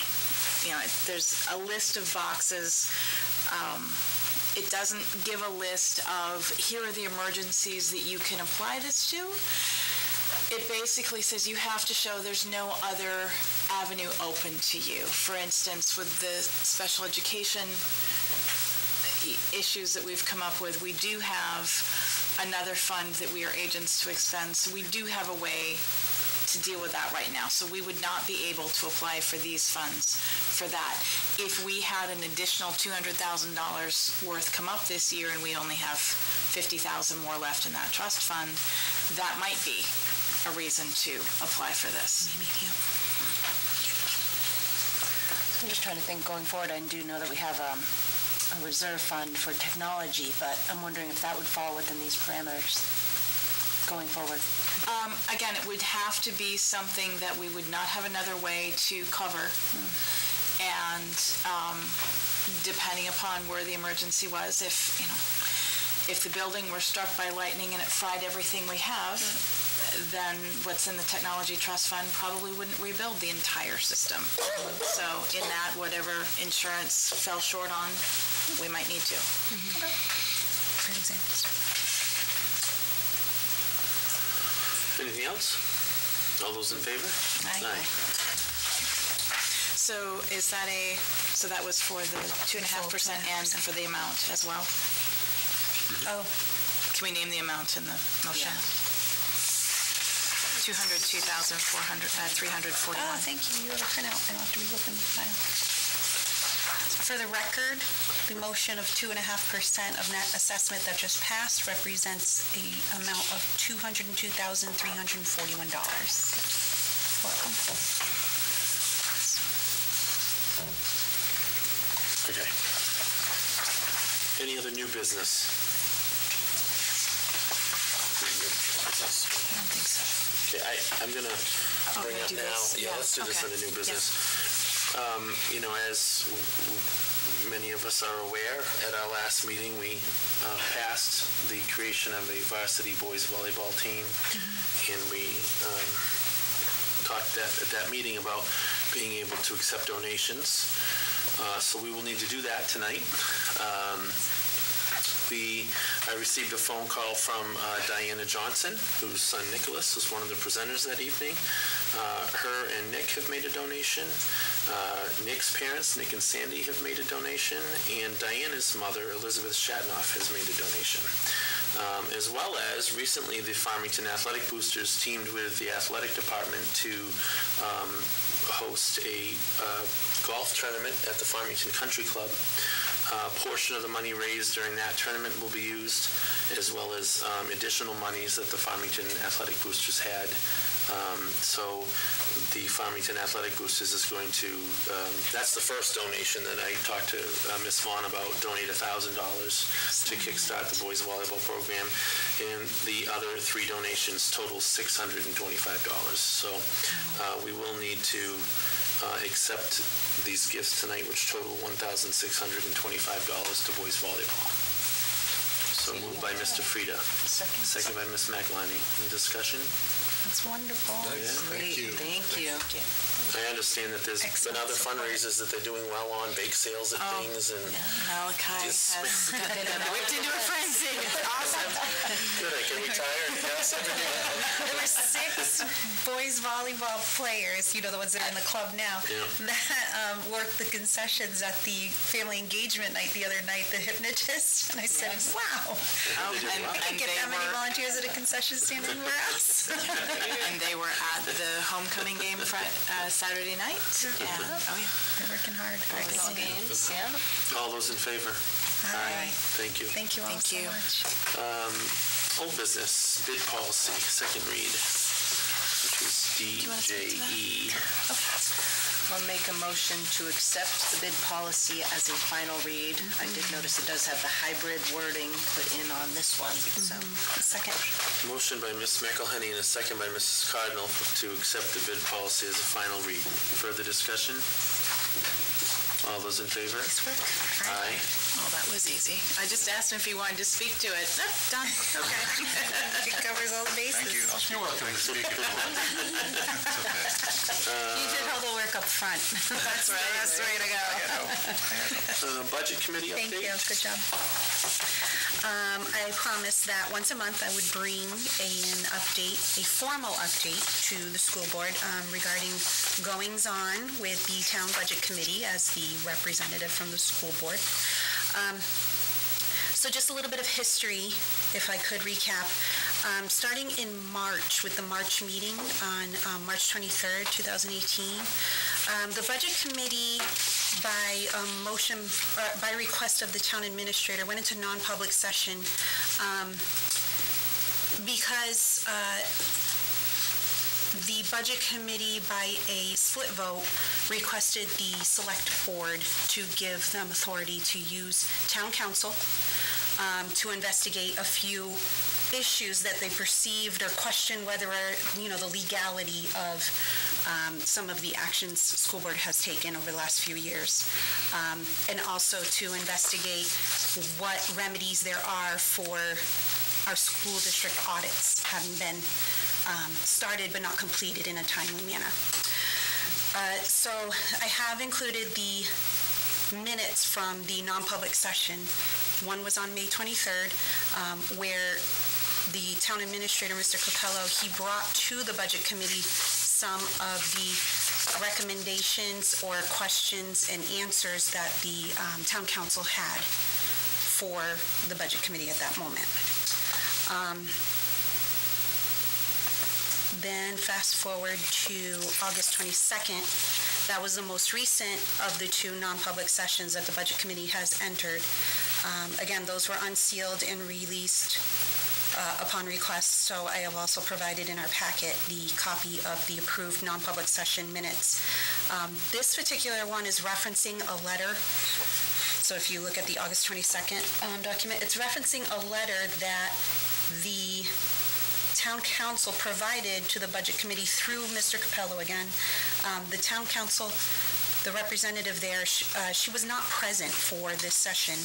there's a list of boxes. It doesn't give a list of, here are the emergencies that you can apply this to. It basically says you have to show there's no other avenue open to you. For instance, with the special education issues that we've come up with, we do have another fund that we are agents to expend, so we do have a way to deal with that right now. So we would not be able to apply for these funds for that. If we had an additional $200,000 worth come up this year and we only have $50,000 more left in that trust fund, that might be a reason to apply for this. I'm just trying to think going forward. I do know that we have a reserve fund for technology, but I'm wondering if that would fall within these parameters going forward. Again, it would have to be something that we would not have another way to cover. And depending upon where the emergency was, if the building were struck by lightning and it fried everything we have, then what's in the technology trust fund probably wouldn't rebuild the entire system. So in that, whatever insurance fell short on, we might need to. Great examples. Anything else? All those in favor? Aye. So so that was for the 2.5% and for the amount as well? Oh. Can we name the amount in the motion? Yeah. 202,341. Oh, thank you. You have a printout. I don't have to re-open the file. For the record, the motion of 2.5% of net assessment that just passed represents the amount of $202,341. Welcome. Okay. Any other new business? I don't think so. Okay, I'm going to bring up do now. this? Yeah, let's do this Okay. under new business. As many of us are aware, at our last meeting, we passed the creation of a varsity boys volleyball team, and we talked at that meeting about being able to accept donations. So we will need to do that tonight. I received a phone call from Diana Johnson, whose son Nicholas was one of the presenters that evening. Her and Nick have made a donation. Nick's parents, Nick and Sandy, have made a donation, and Diana's mother, Elizabeth Shatnoff, has made a donation. As well as recently the Farmington Athletic Boosters teamed with the athletic department to host a golf tournament at the Farmington Country Club. A portion of the money raised during that tournament will be used, as well as additional monies that the Farmington Athletic Boosters had. So the Farmington Athletic Boosters is going to, that's the first donation that I talked to Ms. Vaughn about, donate $1,000 to kickstart the boys volleyball program. And the other 3 donations total $625. So we will need to accept these gifts tonight, which total $1,625 to boys volleyball. So moved by Mr. Frida. Second by Ms. McElhenney. Any discussion? That's wonderful. Nice. Great. Thank you. Thank you. I understand that there's been other fundraisers that they're doing well on, bake sales at things, and Malachi Just- has whipped into a frenzy. It's awesome. good, I can retire and pass everything. There were 6 boys volleyball players, the ones that are in the club now, Yeah. that worked the concessions at the family engagement night the other night, the hypnotist. And I said, wow, They did well. we And could get they that many were, volunteers at a concession stand anywhere else. and they were at the homecoming game Saturday night. And, They're working hard. Volleyball games, yeah. All those in favor? Aye. Thank you. Thank you all Thank so you. much. Old business, bid policy, second read, which is DJE. I'll make a motion to accept the bid policy as a final read. I did notice it does have the hybrid wording put in on this one, so. Second. Motion by Ms. McElhenney and a second by Mrs. Cardinal to accept the bid policy as a final read. Further discussion? All those in favor? Aye. oh, that was easy. I just asked him if he wanted to speak to it. Done. Okay. It covers all the bases. You're welcome to speak. You did all the work up front. That's the best way to go. Budget committee update? Thank you. Good job. I promised that once a month I would bring an update, a formal update to the school board regarding goings-on with the town budget committee as the representative from the school board. So just a little bit of history, if I could recap. Starting in March, with the March meeting on March 23rd, 2018, the budget committee, by motion, by request of the town administrator, went into non-public session because the budget committee, by a split vote, requested the select board to give them authority to use town council to investigate a few issues that they perceived or questioned whether, the legality of some of the actions the school board has taken over the last few years, and also to investigate what remedies there are for our school district audits having been started but not completed in a timely manner. So I have included the minutes from the non-public session. One was on May 23rd, where the town administrator, Mr. Capello, he brought to the budget committee some of the recommendations or questions and answers that the town council had for the budget committee at that moment. Then fast forward to August 22nd, that was the most recent of the 2 non-public sessions that the budget committee has entered. Again, those were unsealed and released upon request, so I have also provided in our packet the copy of the approved non-public session minutes. This particular one is referencing a letter. So if you look at the August 22nd document, it's referencing a letter that the town council provided to the budget committee through Mr. Capello again. The town council, the representative there, she was not present for this session.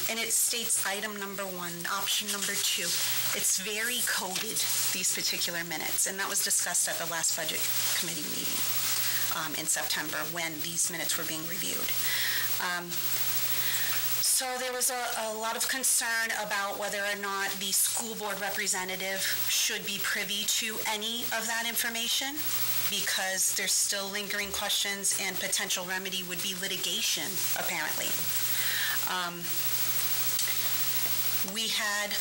And it states item number 1, option number 2. It's very coded, these particular minutes, and that was discussed at the last budget committee meeting in September when these minutes were being reviewed. So there was a lot of concern about whether or not the school board representative should be privy to any of that information, because there's still lingering questions and potential remedy would be litigation, apparently. We had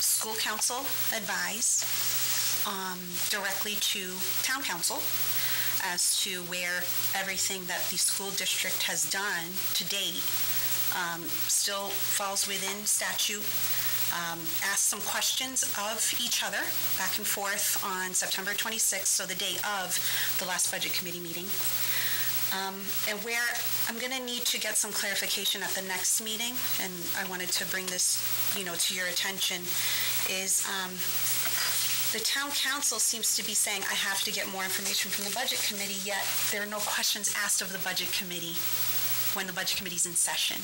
school council advise directly to town council as to where everything that the school district has done to date still falls within statute. Asked some questions of each other back and forth on September 26th, so the day of the last budget committee meeting. And where I'm going to need to get some clarification at the next meeting, and I wanted to bring this, to your attention, is the town council seems to be saying, I have to get more information from the budget committee, yet there are no questions asked of the budget committee when the budget committee's in session.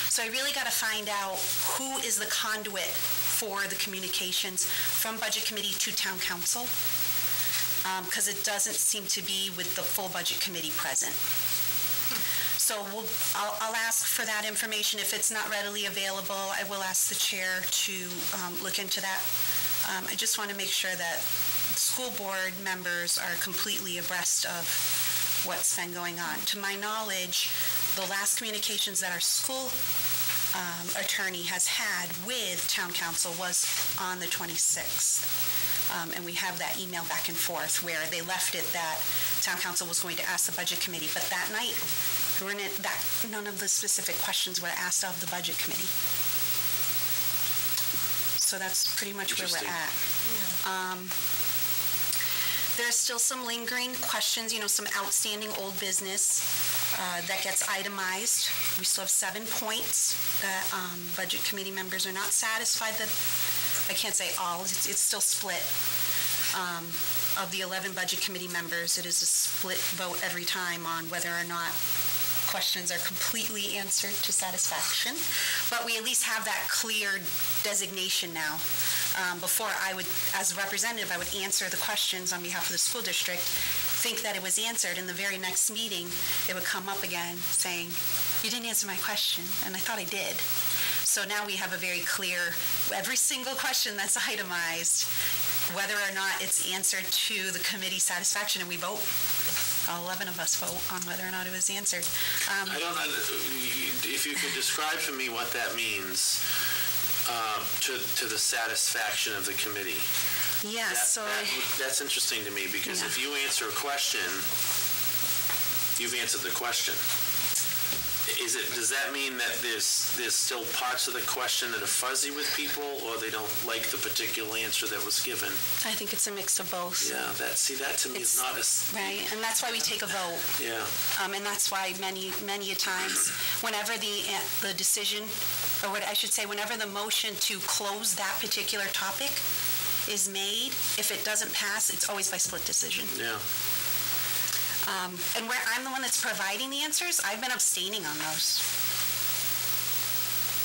So I really got to find out who is the conduit for the communications from budget committee to town council, because it doesn't seem to be with the full budget committee present. So I'll ask for that information. If it's not readily available, I will ask the chair to look into that. I just want to make sure that school board members are completely abreast of what's been going on. To my knowledge, the last communications that our school attorney has had with town council was on the 26th. And we have that email back and forth where they left it that town council was going to ask the budget committee. But that night, none of the specific questions were asked of the budget committee. So that's pretty much where we're at. Yeah. There's still some lingering questions, some outstanding old business that gets itemized. We still have 7 points that budget committee members are not satisfied that, I can't say all, it's still split. Of the 11 budget committee members, it is a split vote every time on whether or not questions are completely answered to satisfaction. But we at least have that clear designation now. Before I would, as a representative, I would answer the questions on behalf of the school district, think that it was answered, and the very next meeting, it would come up again saying, you didn't answer my question, and I thought I did. So now we have a very clear, every single question that's itemized, whether or not it's answered to the committee's satisfaction, and we vote. All 11 of us vote on whether or not it was answered. I don't know if you could describe for me what that means to the satisfaction of the committee. Yes. That's interesting to me, because if you answer a question, you've answered the question. Does that mean that there's still parts of the question that are fuzzy with people, or they don't like the particular answer that was given? I think it's a mix of both. Yeah, that to me is not as... Right, and that's why we take a vote. Yeah. And that's why many a times, whenever the decision, or what I should say, whenever the motion to close that particular topic is made, if it doesn't pass, it's always by split decision. Yeah. And where I'm the one that's providing the answers, I've been abstaining on those.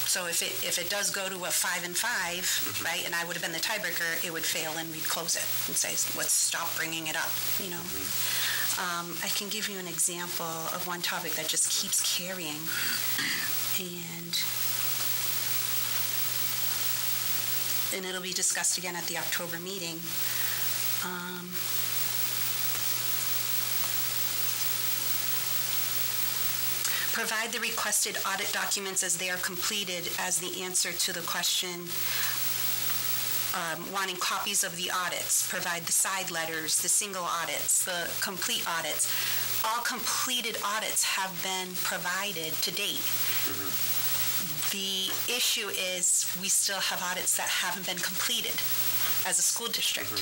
So if it does go to a 5 and 5, right, and I would have been the tiebreaker, it would fail and we'd close it and say, let's stop bringing it up, I can give you an example of one topic that just keeps carrying, and it'll be discussed again at the October meeting. Provide the requested audit documents as they are completed as the answer to the question wanting copies of the audits. Provide the side letters, the single audits, the complete audits. All completed audits have been provided to date. The issue is we still have audits that haven't been completed as a school district.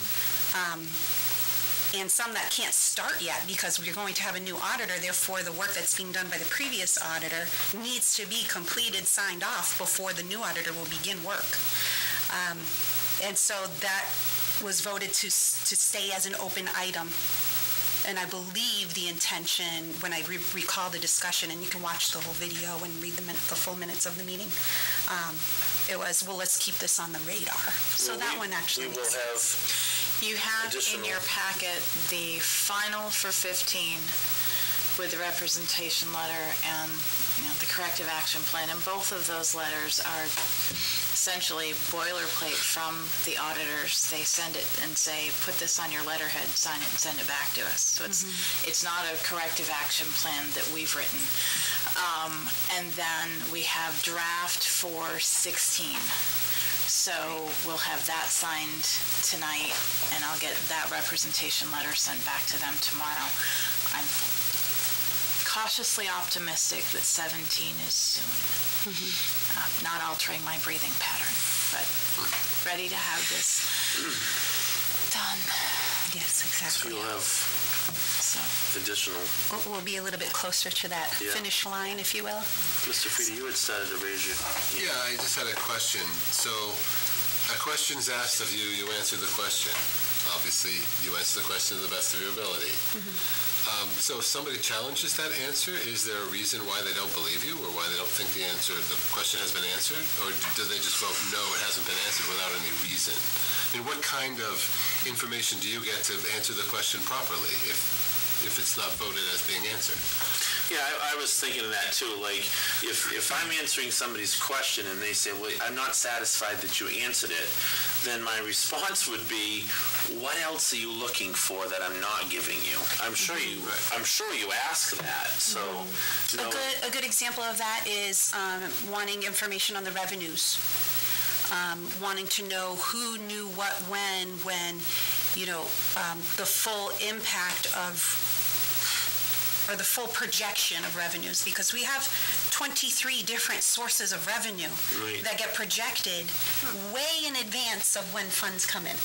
And some that can't start yet because we're going to have a new auditor. Therefore, the work that's being done by the previous auditor needs to be completed, signed off before the new auditor will begin work. And so that was voted to stay as an open item. And I believe the intention, when I recall the discussion, and you can watch the whole video and read the full minutes of the meeting, it was, well, let's keep this on the radar. So that one actually we will have You have in your packet the final for 15 with the representation letter and, the corrective action plan. And both of those letters are essentially boilerplate from the auditors. They send it and say, put this on your letterhead, sign it, and send it back to us. So it's not a corrective action plan that we've written. And then we have draft for 16. So we'll have that signed tonight, and I'll get that representation letter sent back to them tomorrow. I'm cautiously optimistic that 17 is soon. Not altering my breathing pattern, but ready to have this done. Yes, exactly. So you'll have additional. We'll be a little bit closer to that finish line, if you will. Mr. Frieda, you had started to raise your hand. Yeah, I just had a question. So a question's asked of you, you answer the question. Obviously, you answer the question to the best of your ability. So if somebody challenges that answer, is there a reason why they don't believe you, or why they don't think the question has been answered? Or do they just vote no, it hasn't been answered without any reason? I mean, what kind of information do you get to answer the question properly if it's not voted as being answered? Yeah, I was thinking of that too. Like, if I'm answering somebody's question and they say, well, I'm not satisfied that you answered it, then my response would be, what else are you looking for that I'm not giving you? I'm sure you ask that. So a good example of that is wanting information on the revenues, wanting to know who knew what when the full impact of, or the full projection of revenues, because we have 23 different sources of revenue that get projected way in advance of when funds come in.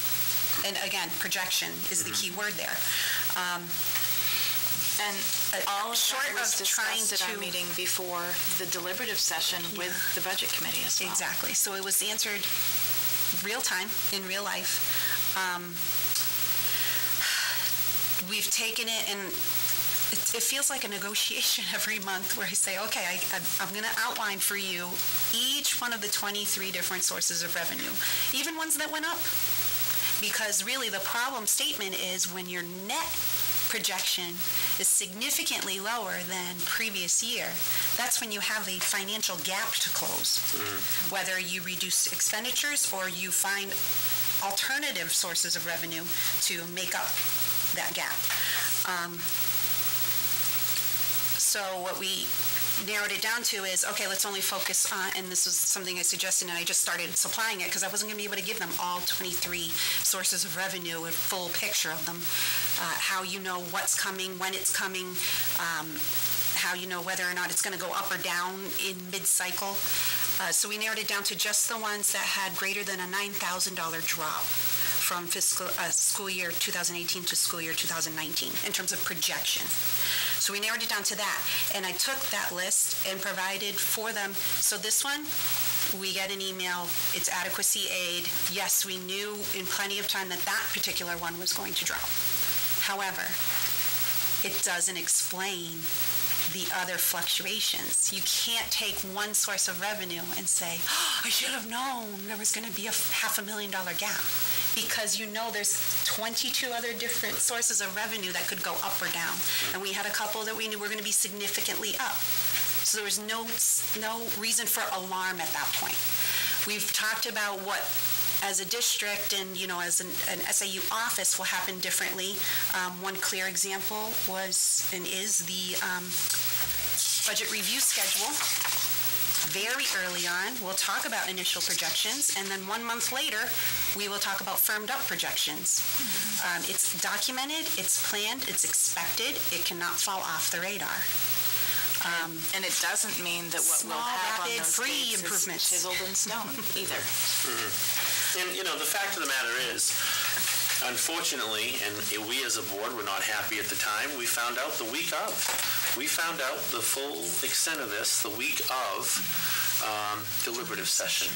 And again, projection is the key word there. And all short was discussed at our meeting before the deliberative session with the budget committee as well. Exactly. So it was answered real time, in real life. We've taken it, and it feels like a negotiation every month where I say, okay, I'm going to outline for you each one of the 23 different sources of revenue, even ones that went up. Because really the problem statement is when your net projection is significantly lower than previous year, that's when you have a financial gap to close. Whether you reduce expenditures or you find alternative sources of revenue to make up that gap. So what we narrowed it down to is, okay, let's only focus on, and this was something I suggested, and I just started supplying it because I wasn't going to be able to give them all 23 sources of revenue, a full picture of them, how you know what's coming, when it's coming, how you know whether or not it's going to go up or down in mid-cycle. So we narrowed it down to just the ones that had greater than a $9,000 drop from school year 2018 to school year 2019 in terms of projection. So we narrowed it down to that. And I took that list and provided for them. So this one, we get an email, it's adequacy aid. Yes, we knew in plenty of time that that particular one was going to drop. However, it doesn't explain the other fluctuations. You can't take one source of revenue and say, oh, I should have known there was going to be a $500,000 gap, because you know there's 22 other different sources of revenue that could go up or down. And we had a couple that we knew were going to be significantly up. So there was no reason for alarm at that point. We've talked about what, as a district and, as an SAU office, will happen differently. One clear example was and is the budget review schedule. Very early on, we'll talk about initial projections, and then 1 month later, we will talk about firmed up projections. It's documented, it's planned, it's expected, it cannot fall off the radar. And it doesn't mean that what we'll have on those free dates improvements is chiseled in stone either. And, the fact of the matter is, unfortunately, and we as a board were not happy at the time, we found out the week of. We found out the full extent of this the week of deliberative session.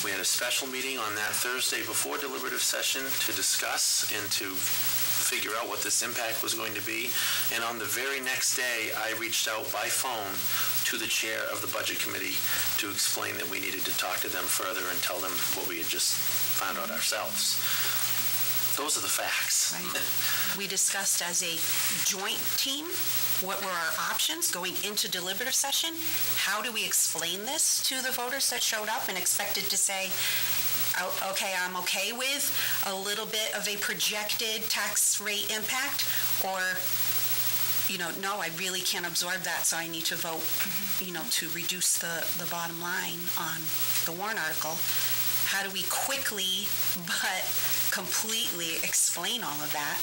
We had a special meeting on that Thursday before deliberative session to discuss and to figure out what this impact was going to be. And on the very next day, I reached out by phone to the chair of the budget committee to explain that we needed to talk to them further and tell them what we had just found out ourselves. those are the facts. Right. We discussed as a joint team what were our options going into deliberative session. How do we explain this to the voters that showed up and expected to say, oh, okay, I'm okay with a little bit of a projected tax rate impact, or, no, I really can't absorb that, so I need to vote, to reduce the bottom line on the warrant article. How do we quickly but completely explain all of that?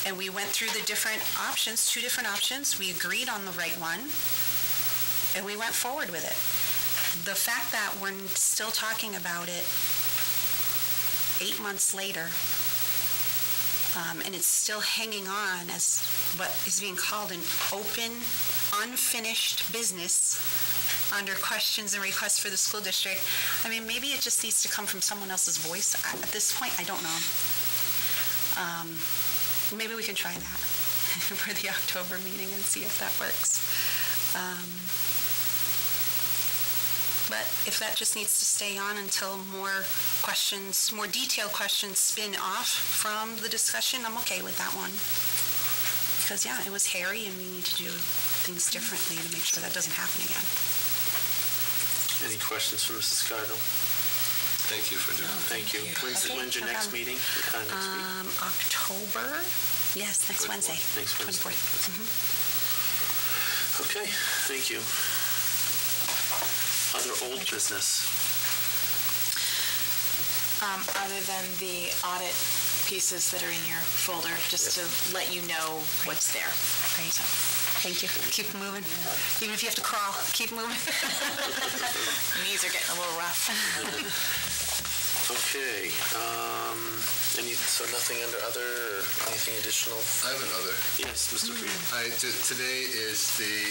And we went through the different options, 2 different options. We agreed on the right one, and we went forward with it. The fact that we're still talking about it 8 months later, and it's still hanging on as what is being called an open, unfinished business under questions and requests for the school district. I mean, maybe it just needs to come from someone else's voice. At this point, I don't know. Maybe we can try that for the October meeting and see if that works. But if that just needs to stay on until more detailed questions spin off from the discussion, I'm okay with that one. Because, it was hairy, and we need to do things differently to make sure that doesn't happen again. Any questions for Mrs. Cardinal? Thank you for doing that. Thank you. When's your next meeting? Next week? October? Yes, next 24th. Wednesday. Next Wednesday. 24th. Okay, thank you. Other old business? Other than the audit pieces that are in your folder, just to let you know what's there. Great. Thank you. Keep moving. Even if you have to crawl, keep moving. Knees are getting a little rough. Okay. So nothing under other or anything additional? I have another. Yes, Mr. Freeman. Today is the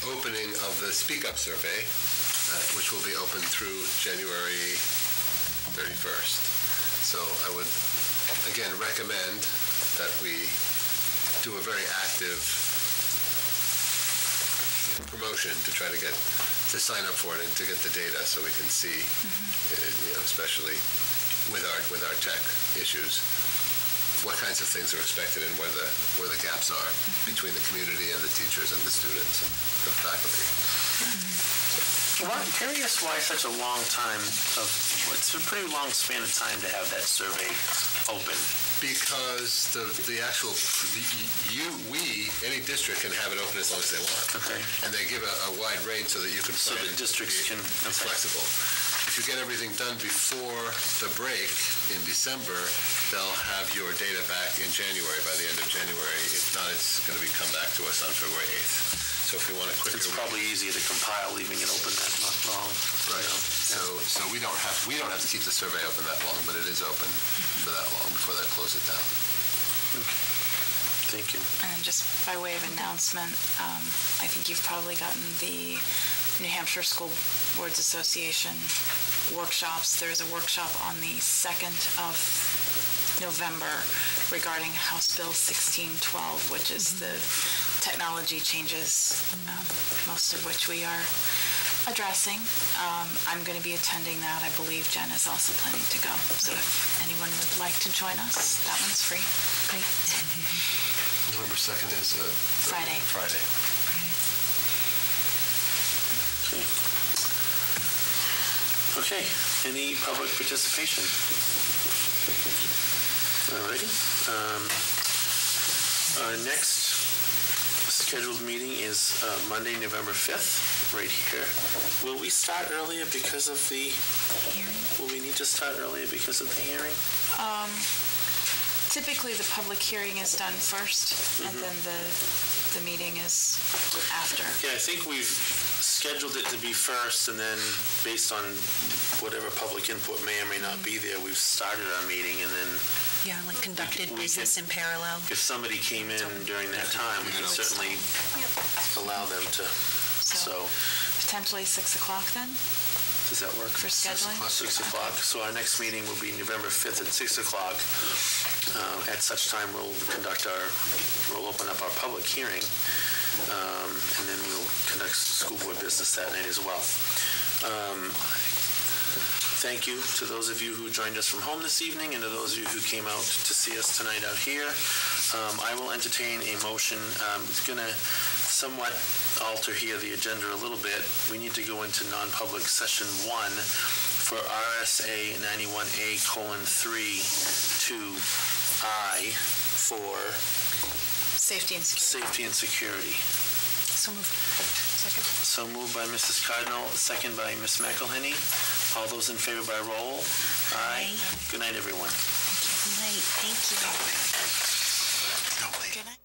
opening of the Speak Up survey, which will be open through January 31st. So I would, again, recommend that we do a very active promotion to try to sign up for it and to get the data so we can see, especially with our tech issues, what kinds of things are expected and where the gaps are between the community and the teachers and the students and the faculty. Well, I'm curious why such a long time it's a pretty long span of time to have that survey open. Because the actual, any district can have it open as long as they want. Okay. And they give a wide range so that you can So the districts can... flexible. If you get everything done before the break in December, they'll have your data back in January, by the end of January. If not, it's going to come back to us on February 8th. So if we want it quicker... It's probably easier to compile leaving it open that long. Right. So we don't have to keep the survey open that long, but it is open for that long before they close it down. Okay. Thank you. And just by way of announcement, I think you've probably gotten the New Hampshire School Boards Association workshops. There's a workshop on the 2nd of November regarding House Bill 1612, which is the technology changes, most of which we are addressing. I'm going to be attending that. I believe Jen is also planning to go. So if anyone would like to join us, that one's free. Great. November 2nd is Friday. Okay. Any public participation? Alrighty. Our next scheduled meeting is Monday, November 5th, right here. Will we start earlier because of the hearing? Will we need to start earlier because of the hearing? Typically, the public hearing is done first, and then the meeting is after. Yeah, I think we've scheduled it to be first, and then based on whatever public input may or may not be there, we've started our meeting, and then... Yeah, like conducted business in parallel. If somebody came in during that time, we could certainly allow them to, so... Potentially 6 o'clock then? Does that work? For scheduling? 6 o'clock. So our next meeting will be November 5th at 6 o'clock. At such time, we'll open up our public hearing, and then we'll conduct school board business that night as well. Thank you to those of you who joined us from home this evening and to those of you who came out to see us tonight out here. I will entertain a motion. It's going to somewhat alter here the agenda a little bit. We need to go into non-public session 1 for RSA 91A:3 2I for Safety and security. safety and security. So moved. Second. So moved by Mrs. Cardinal, second by Ms. McElhenney. All those in favor by roll? Aye. Good night, everyone. Good night. Thank you. Good night.